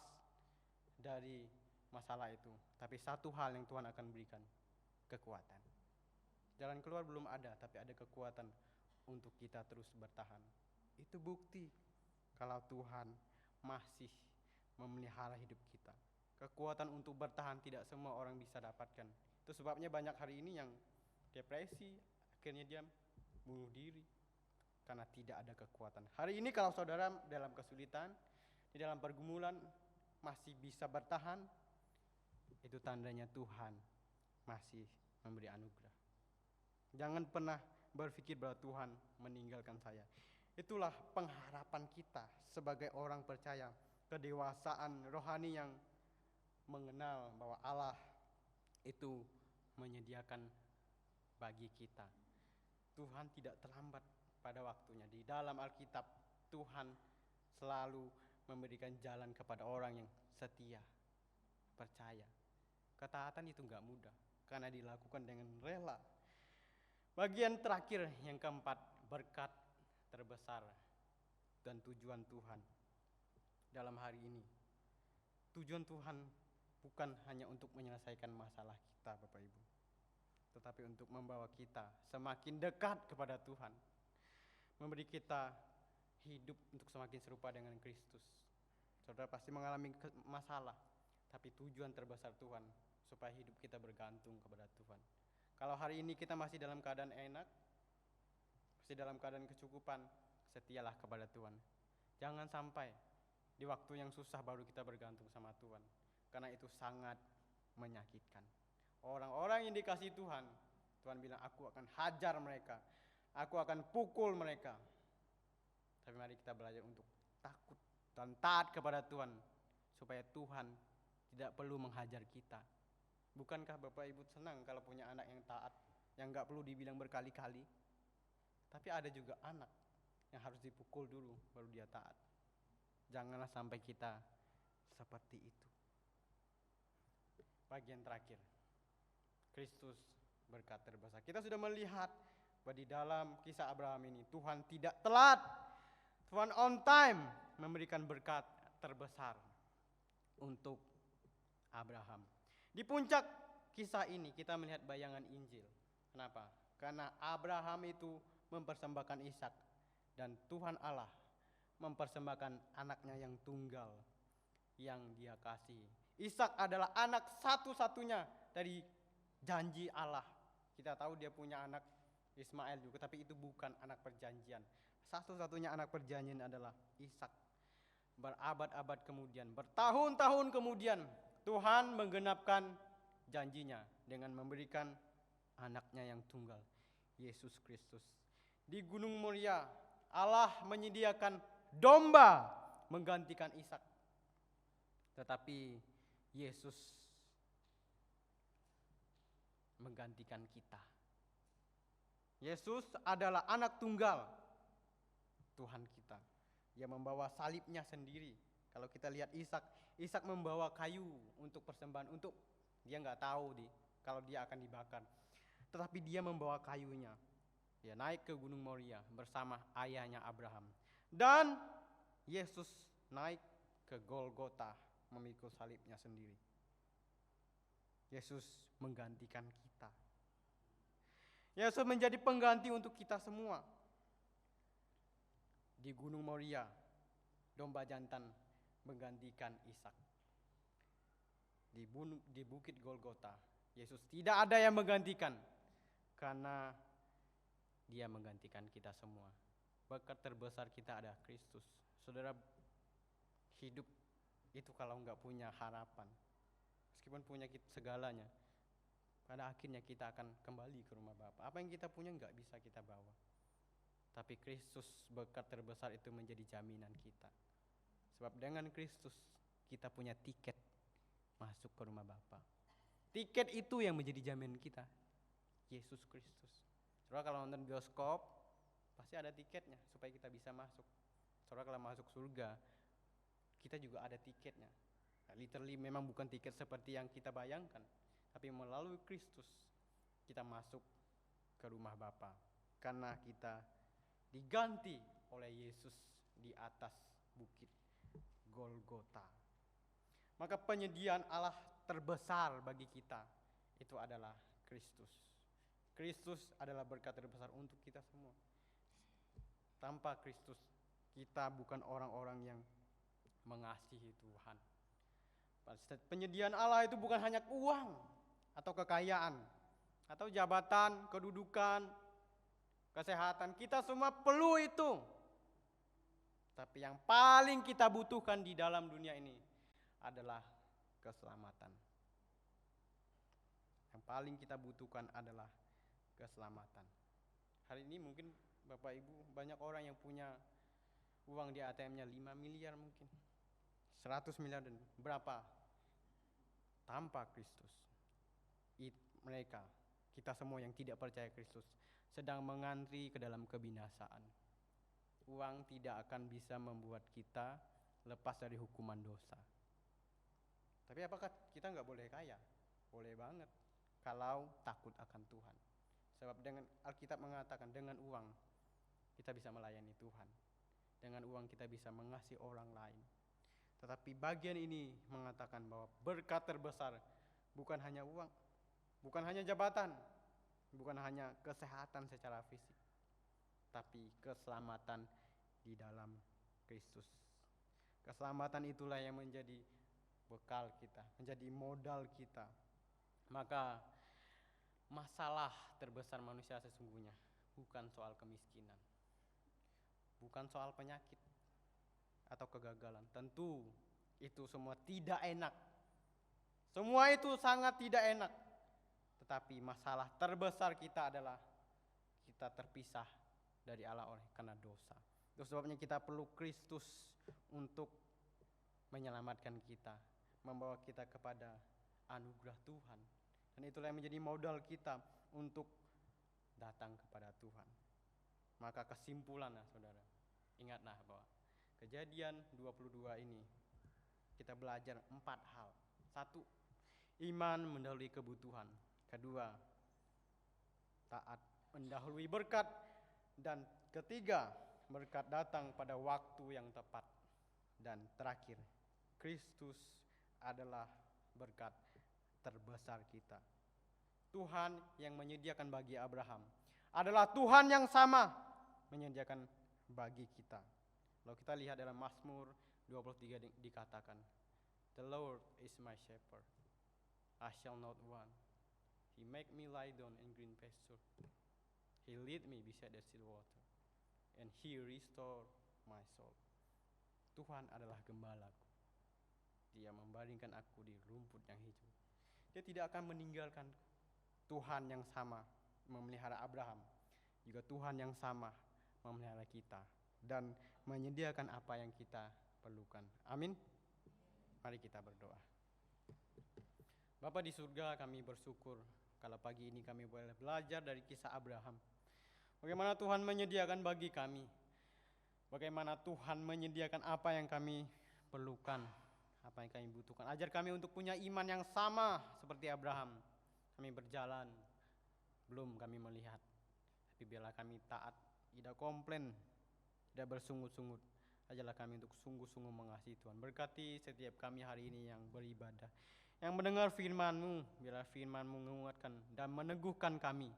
Speaker 1: dari masalah itu. Tapi satu hal yang Tuhan akan berikan, kekuatan. Jalan keluar belum ada, tapi ada kekuatan untuk kita terus bertahan. Itu bukti kalau Tuhan masih memelihara hidup kita. Kekuatan untuk bertahan tidak semua orang bisa dapatkan. Itu sebabnya banyak hari ini yang depresi, akhirnya dia bunuh diri karena tidak ada kekuatan. Hari ini kalau saudara dalam kesulitan, di dalam pergumulan masih bisa bertahan, itu tandanya Tuhan masih memberi anugerah. Jangan pernah berpikir bahwa Tuhan meninggalkan saya. Itulah pengharapan kita sebagai orang percaya, kedewasaan rohani yang mengenal bahwa Allah itu menyediakan bagi kita. Tuhan tidak terlambat pada waktunya. Di dalam Alkitab, Tuhan selalu memberikan jalan kepada orang yang setia, percaya. Ketaatan itu enggak mudah, karena dilakukan dengan rela. Bagian terakhir yang keempat, berkat terbesar dan tujuan Tuhan dalam hari ini. Tujuan Tuhan bukan hanya untuk menyelesaikan masalah kita Bapak Ibu, tetapi untuk membawa kita semakin dekat kepada Tuhan, memberi kita hidup untuk semakin serupa dengan Kristus. Saudara pasti mengalami masalah, tapi tujuan terbesar Tuhan supaya hidup kita bergantung kepada Tuhan. Kalau hari ini kita masih dalam keadaan enak, masih dalam keadaan kecukupan, setialah kepada Tuhan. Jangan sampai di waktu yang susah baru kita bergantung sama Tuhan, karena itu sangat menyakitkan. Orang-orang yang dikasihi Tuhan, Tuhan bilang, aku akan hajar mereka, aku akan pukul mereka. Tapi mari kita belajar untuk takut dan taat kepada Tuhan, supaya Tuhan tidak perlu menghajar kita. Bukankah Bapak Ibu senang kalau punya anak yang taat, yang gak perlu dibilang berkali-kali? Tapi ada juga anak yang harus dipukul dulu baru dia taat. Janganlah sampai kita seperti itu. Bagian terakhir, Kristus berkat terbesar. Kita sudah melihat bahwa di dalam kisah Abraham ini Tuhan tidak telat, Tuhan on time memberikan berkat terbesar untuk Abraham. Di puncak kisah ini kita melihat bayangan Injil. Kenapa? Karena Abraham itu mempersembahkan Ishak dan Tuhan Allah mempersembahkan anaknya yang tunggal yang dia kasih. Ishak adalah anak satu-satunya dari janji Allah. Kita tahu dia punya anak Ismail juga, tapi itu bukan anak perjanjian. Satu-satunya anak perjanjian adalah Ishak. Berabad-abad kemudian, bertahun-tahun kemudian, Tuhan menggenapkan janjinya dengan memberikan anaknya yang tunggal, Yesus Kristus. Di Gunung Moria, Allah menyediakan domba menggantikan Ishak. Tetapi Yesus menggantikan kita. Yesus adalah anak tunggal Tuhan kita. Dia membawa salibnya sendiri. Kalau kita lihat Ishak membawa kayu untuk persembahan, untuk dia nggak tahu kalau dia akan dibakar. Tetapi dia membawa kayunya. Dia naik ke Gunung Moria bersama ayahnya Abraham. Dan Yesus naik ke Golgota memikul salibnya sendiri. Yesus menggantikan kita. Yesus menjadi pengganti untuk kita semua. Di Gunung Moria, domba jantan menggantikan Ishak. Di Bukit Golgota, Yesus tidak ada yang menggantikan, karena dia menggantikan kita semua. Berkat terbesar kita ada Kristus. Saudara, hidup itu kalau nggak punya harapan, meskipun punya segalanya, pada akhirnya kita akan kembali ke rumah Bapa. Apa yang kita punya nggak bisa kita bawa. Tapi Kristus, berkat terbesar itu menjadi jaminan kita. Sebab dengan Kristus kita punya tiket masuk ke rumah Bapa. Tiket itu yang menjadi jaminan kita, Yesus Kristus. Saudara kalau nonton bioskop pasti ada tiketnya supaya kita bisa masuk. Saudara kalau masuk surga, kita juga ada tiketnya. Nah, literally memang bukan tiket seperti yang kita bayangkan, tapi melalui Kristus kita masuk ke rumah Bapa. Karena kita diganti oleh Yesus di atas bukit Golgota. Maka penyediaan Allah terbesar bagi kita itu adalah Kristus. Kristus adalah berkat terbesar untuk kita semua. Tanpa Kristus kita bukan orang-orang yang mengasihi Tuhan. Penyediaan Allah itu bukan hanya uang atau kekayaan atau jabatan, kedudukan, kesehatan. Kita semua perlu itu. Tapi yang paling kita butuhkan di dalam dunia ini adalah keselamatan. Yang paling kita butuhkan adalah keselamatan. Hari ini mungkin Bapak Ibu banyak orang yang punya uang di ATM-nya 5 miliar mungkin, 100 miliar dan berapa. Tanpa Kristus, mereka, kita semua yang tidak percaya Kristus sedang mengantri ke dalam kebinasaan. Uang tidak akan bisa membuat kita lepas dari hukuman dosa. Tapi apakah kita nggak boleh kaya? Boleh banget, kalau takut akan Tuhan. Sebab dengan Alkitab mengatakan dengan uang kita bisa melayani Tuhan. Dengan uang kita bisa mengasihi orang lain. Tetapi bagian ini mengatakan bahwa berkat terbesar bukan hanya uang, bukan hanya jabatan, bukan hanya kesehatan secara fisik, tapi keselamatan di dalam Kristus. Keselamatan itulah yang menjadi bekal kita, menjadi modal kita. Maka masalah terbesar manusia sesungguhnya bukan soal kemiskinan, bukan soal penyakit atau kegagalan. Tentu itu semua tidak enak. Semua itu sangat tidak enak. Tetapi masalah terbesar kita adalah kita terpisah dari Allah oleh karena dosa. Itu sebabnya kita perlu Kristus untuk menyelamatkan kita, membawa kita kepada anugerah Tuhan. Dan itulah yang menjadi modal kita untuk datang kepada Tuhan. Maka kesimpulannya saudara, ingatlah bahwa Kejadian 22 ini kita belajar 4 hal. 1, iman mendahului kebutuhan. 2, taat mendahului berkat. Dan 3, berkat datang pada waktu yang tepat. Dan terakhir, Kristus adalah berkat terbesar kita. Tuhan yang menyediakan bagi Abraham adalah Tuhan yang sama menyediakan bagi kita. Kalau kita lihat dalam Mazmur 23 dikatakan, "The Lord is my shepherd, I shall not want. He make me lie down in green pasture. He lead me beside the still water, and He restore my soul." Tuhan adalah gembalaku. Dia membaringkan aku di rumput yang hijau. Dia tidak akan meninggalkanku. Tuhan yang sama memelihara Abraham, juga Tuhan yang sama memelihara kita dan menyediakan apa yang kita perlukan. Amin. Mari kita berdoa. Bapa di surga, kami bersyukur kalau pagi ini kami boleh belajar dari kisah Abraham. Bagaimana Tuhan menyediakan bagi kami. Bagaimana Tuhan menyediakan apa yang kami perlukan, apa yang kami butuhkan. Ajar kami untuk punya iman yang sama seperti Abraham. Kami berjalan, belum kami melihat. Tapi biarlah kami taat, tidak komplain, tidak bersungut-sungut. Ajarlah kami untuk sungguh-sungguh mengasihi Tuhan. Berkati setiap kami hari ini yang beribadah, yang mendengar firman-Mu. Biarlah firman-Mu menguatkan dan meneguhkan kami.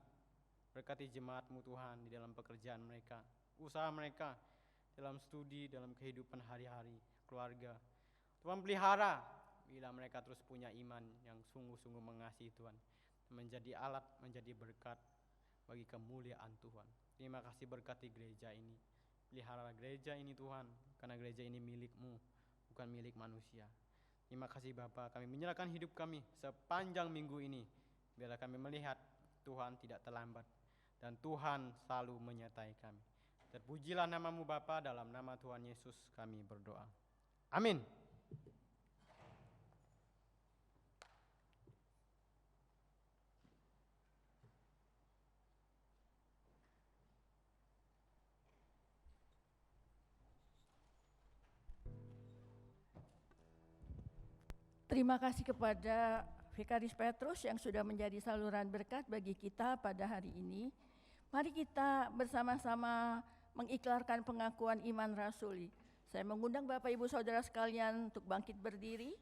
Speaker 1: Berkati jemaat-Mu Tuhan di dalam pekerjaan mereka, usaha mereka, dalam studi, dalam kehidupan hari-hari, keluarga. Tuhan pelihara bila mereka terus punya iman yang sungguh-sungguh mengasihi Tuhan, menjadi alat, menjadi berkat bagi kemuliaan Tuhan. Terima kasih berkati gereja ini. Pelihara gereja ini Tuhan, karena gereja ini milik-Mu, bukan milik manusia. Terima kasih Bapa, kami menyerahkan hidup kami sepanjang minggu ini. Biarlah kami melihat Tuhan tidak terlambat dan Tuhan selalu menyertai kami. Terpujilah nama-Mu Bapa, dalam nama Tuhan Yesus kami berdoa. Amin.
Speaker 2: Terima kasih kepada Vikaris Petrus yang sudah menjadi saluran berkat bagi kita pada hari ini. Mari kita bersama-sama mengiklarkan pengakuan iman rasuli. Saya mengundang Bapak Ibu Saudara sekalian untuk bangkit berdiri.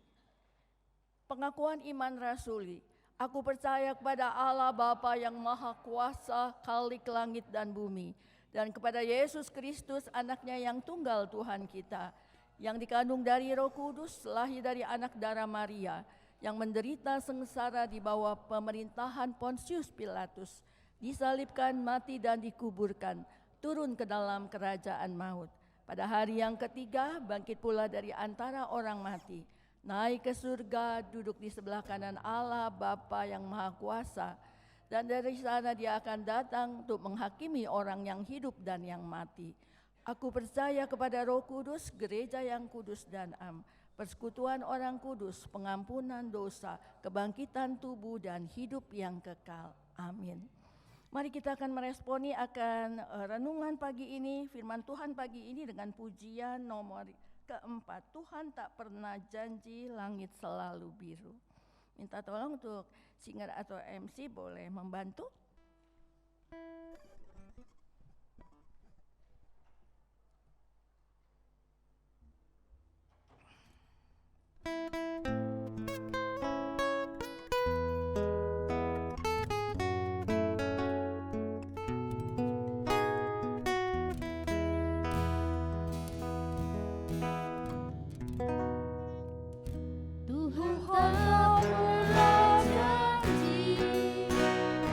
Speaker 2: Pengakuan iman rasuli. Aku percaya kepada Allah Bapa yang Maha Kuasa, Khalik langit dan bumi, dan kepada Yesus Kristus, anaknya yang tunggal Tuhan kita, yang dikandung dari Roh Kudus, lahir dari anak darah Maria, yang menderita sengsara di bawah pemerintahan Pontius Pilatus, disalibkan, mati dan dikuburkan, turun ke dalam kerajaan maut. Pada hari yang ketiga, bangkit pula dari antara orang mati, naik ke surga, duduk di sebelah kanan Allah Bapa yang Maha Kuasa, dan dari sana dia akan datang untuk menghakimi orang yang hidup dan yang mati. Aku percaya kepada Roh Kudus, gereja yang kudus dan am, persekutuan orang kudus, pengampunan dosa, kebangkitan tubuh dan hidup yang kekal. Amin. Mari kita akan meresponi akan renungan pagi ini, firman Tuhan pagi ini dengan pujian nomor keempat. Tuhan tak pernah janji, langit selalu biru. Minta tolong untuk singer atau MC boleh membantu.
Speaker 3: Tuhan tak pernah janji,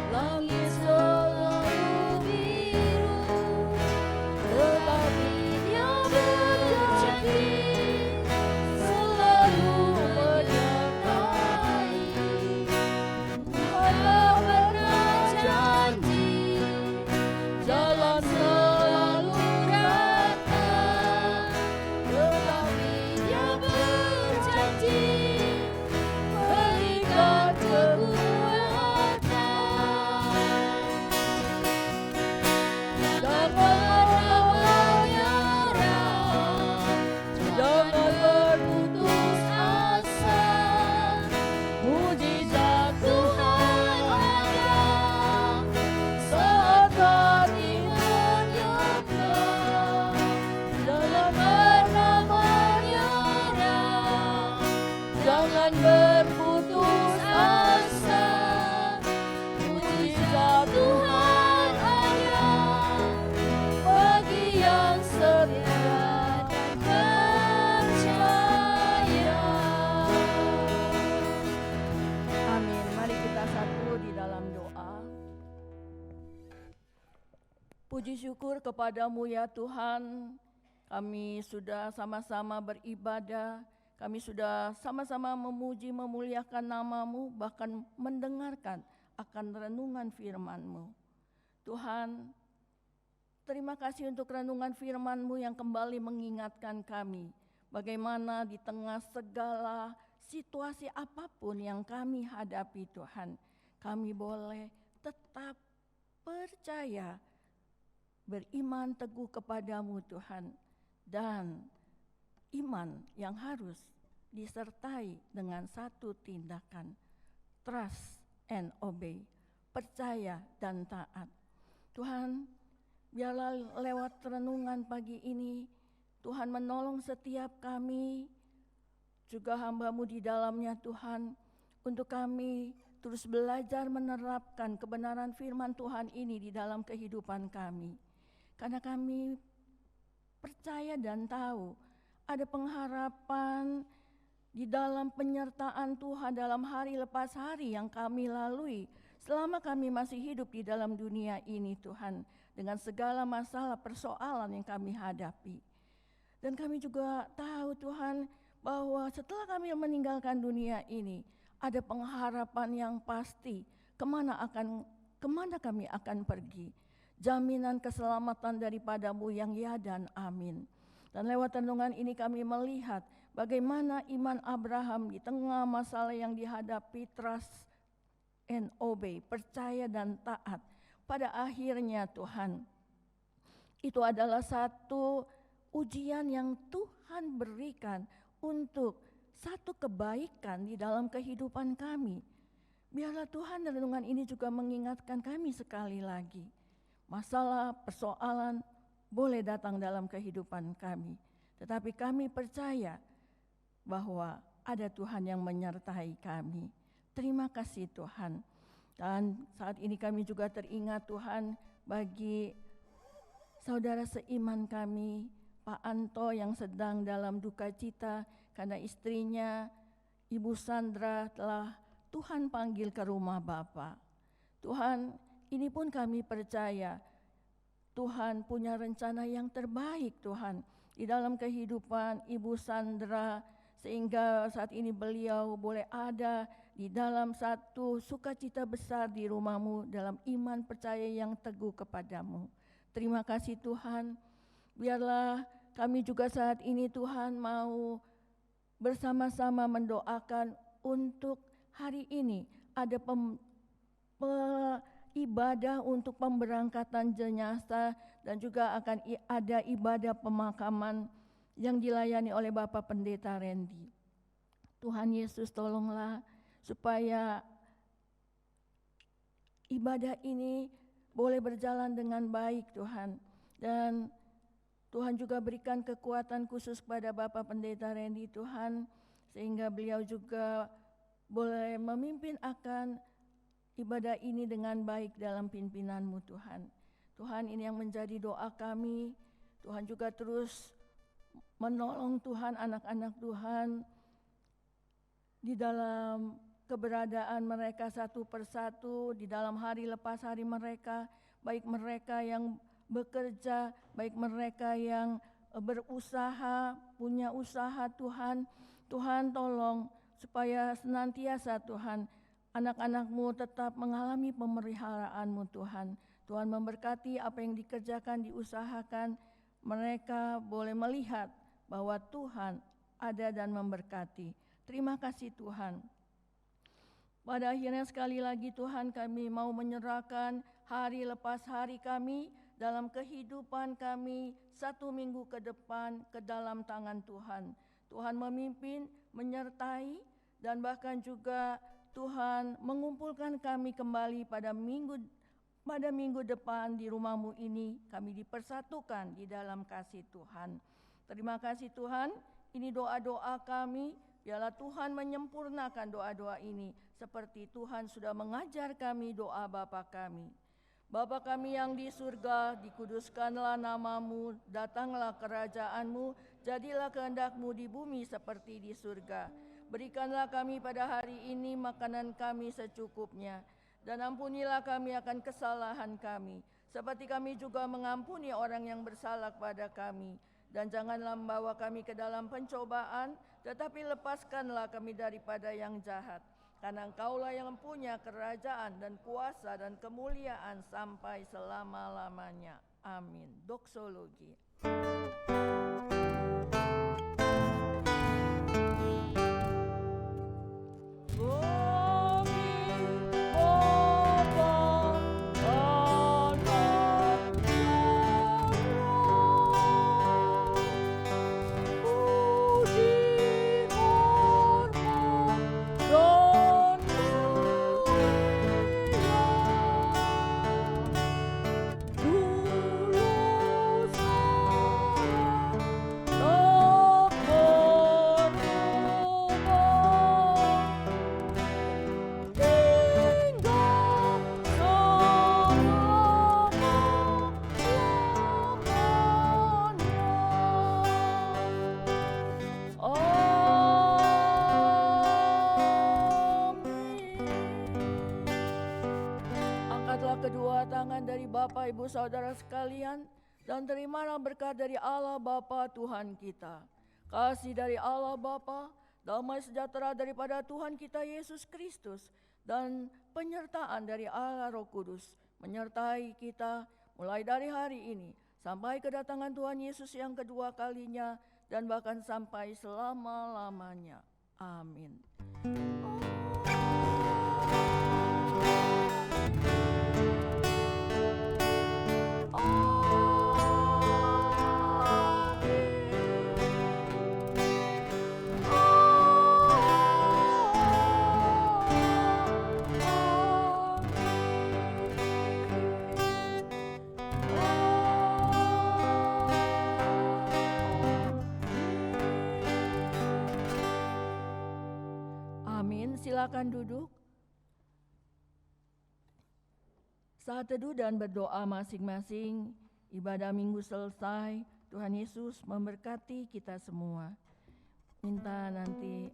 Speaker 3: langit selalu
Speaker 2: puji syukur kepadamu ya Tuhan. Kami sudah sama-sama beribadah, kami sudah sama-sama memuji memuliakan nama-Mu, bahkan mendengarkan akan renungan firman-Mu. Tuhan, terima kasih untuk renungan firman-Mu yang kembali mengingatkan kami bagaimana di tengah segala situasi apapun yang kami hadapi Tuhan, kami boleh tetap percaya, beriman teguh kepadamu Tuhan, dan iman yang harus disertai dengan satu tindakan, trust and obey, percaya dan taat. Tuhan, biarlah lewat renungan pagi ini, Tuhan menolong setiap kami, juga hamba-Mu di dalamnya Tuhan, untuk kami terus belajar menerapkan kebenaran firman Tuhan ini di dalam kehidupan kami. Karena kami percaya dan tahu ada pengharapan di dalam penyertaan Tuhan dalam hari lepas hari yang kami lalui selama kami masih hidup di dalam dunia ini Tuhan, dengan segala masalah persoalan yang kami hadapi. Dan kami juga tahu Tuhan bahwa setelah kami meninggalkan dunia ini ada pengharapan yang pasti kemana kami akan pergi. Jaminan keselamatan daripada-Mu yang ya dan amin. Dan lewat renungan ini kami melihat bagaimana iman Abraham di tengah masalah yang dihadapi, trust and obey, percaya dan taat. Pada akhirnya Tuhan, itu adalah satu ujian yang Tuhan berikan untuk satu kebaikan di dalam kehidupan kami. Biarlah Tuhan renungan ini juga mengingatkan kami sekali lagi. Masalah, persoalan boleh datang dalam kehidupan kami, tetapi kami percaya bahwa ada Tuhan yang menyertai kami. Terima kasih Tuhan. Dan saat ini kami juga teringat Tuhan bagi saudara seiman kami, Pak Anto, yang sedang dalam duka cita karena istrinya, Ibu Sandra, telah Tuhan panggil ke rumah Bapa. Tuhan, ini pun kami percaya Tuhan punya rencana yang terbaik Tuhan di dalam kehidupan Ibu Sandra, sehingga saat ini beliau boleh ada di dalam satu sukacita besar di rumah-Mu dalam iman percaya yang teguh kepadamu. Terima kasih Tuhan. Biarlah kami juga saat ini Tuhan mau bersama-sama mendoakan untuk hari ini ada ibadah untuk pemberangkatan jenazah dan juga akan ada ibadah pemakaman yang dilayani oleh Bapak Pendeta Randy. Tuhan Yesus, tolonglah supaya ibadah ini boleh berjalan dengan baik Tuhan. Dan Tuhan juga berikan kekuatan khusus kepada Bapak Pendeta Randy Tuhan, sehingga beliau juga boleh memimpin akan ibadah ini dengan baik dalam pimpinan-Mu Tuhan. Tuhan, ini yang menjadi doa kami. Tuhan juga terus menolong Tuhan anak-anak Tuhan di dalam keberadaan mereka satu persatu, di dalam hari lepas hari mereka, baik mereka yang bekerja, baik mereka yang berusaha, punya usaha Tuhan. Tuhan tolong supaya senantiasa Tuhan anak-anak-Mu tetap mengalami pemeliharaan-Mu Tuhan. Tuhan memberkati apa yang dikerjakan, diusahakan. Mereka boleh melihat bahwa Tuhan ada dan memberkati. Terima kasih Tuhan. Pada akhirnya sekali lagi Tuhan, kami mau menyerahkan hari lepas hari kami dalam kehidupan kami 1 minggu ke depan ke dalam tangan Tuhan. Tuhan memimpin, menyertai, dan bahkan juga Tuhan mengumpulkan kami kembali pada minggu depan di rumah-Mu ini. Kami dipersatukan di dalam kasih Tuhan. Terima kasih Tuhan. Ini doa-doa kami. Biarlah Tuhan menyempurnakan doa-doa ini seperti Tuhan sudah mengajar kami doa Bapa kami. Bapa kami yang di surga, dikuduskanlah nama-Mu, datanglah kerajaan-Mu, jadilah kehendak-Mu di bumi seperti di surga. Berikanlah kami pada hari ini makanan kami secukupnya, dan ampunilah kami akan kesalahan kami, seperti kami juga mengampuni orang yang bersalah kepada kami. Dan janganlah membawa kami ke dalam pencobaan, tetapi lepaskanlah kami daripada yang jahat. Karena Engkaulah yang mempunyai kerajaan dan kuasa dan kemuliaan sampai selama-lamanya. Amin. Doksologi. Kedua tangan dari Bapak Ibu Saudara sekalian, dan terimalah berkat dari Allah Bapa Tuhan kita, kasih dari Allah Bapa, damai sejahtera daripada Tuhan kita Yesus Kristus, dan penyertaan dari Allah Roh Kudus menyertai kita mulai dari hari ini sampai kedatangan Tuhan Yesus yang kedua kalinya dan bahkan sampai selama-lamanya. Amin. Silakan duduk. Saat teduh dan berdoa masing-masing, ibadah minggu selesai. Tuhan Yesus memberkati kita semua. Minta nanti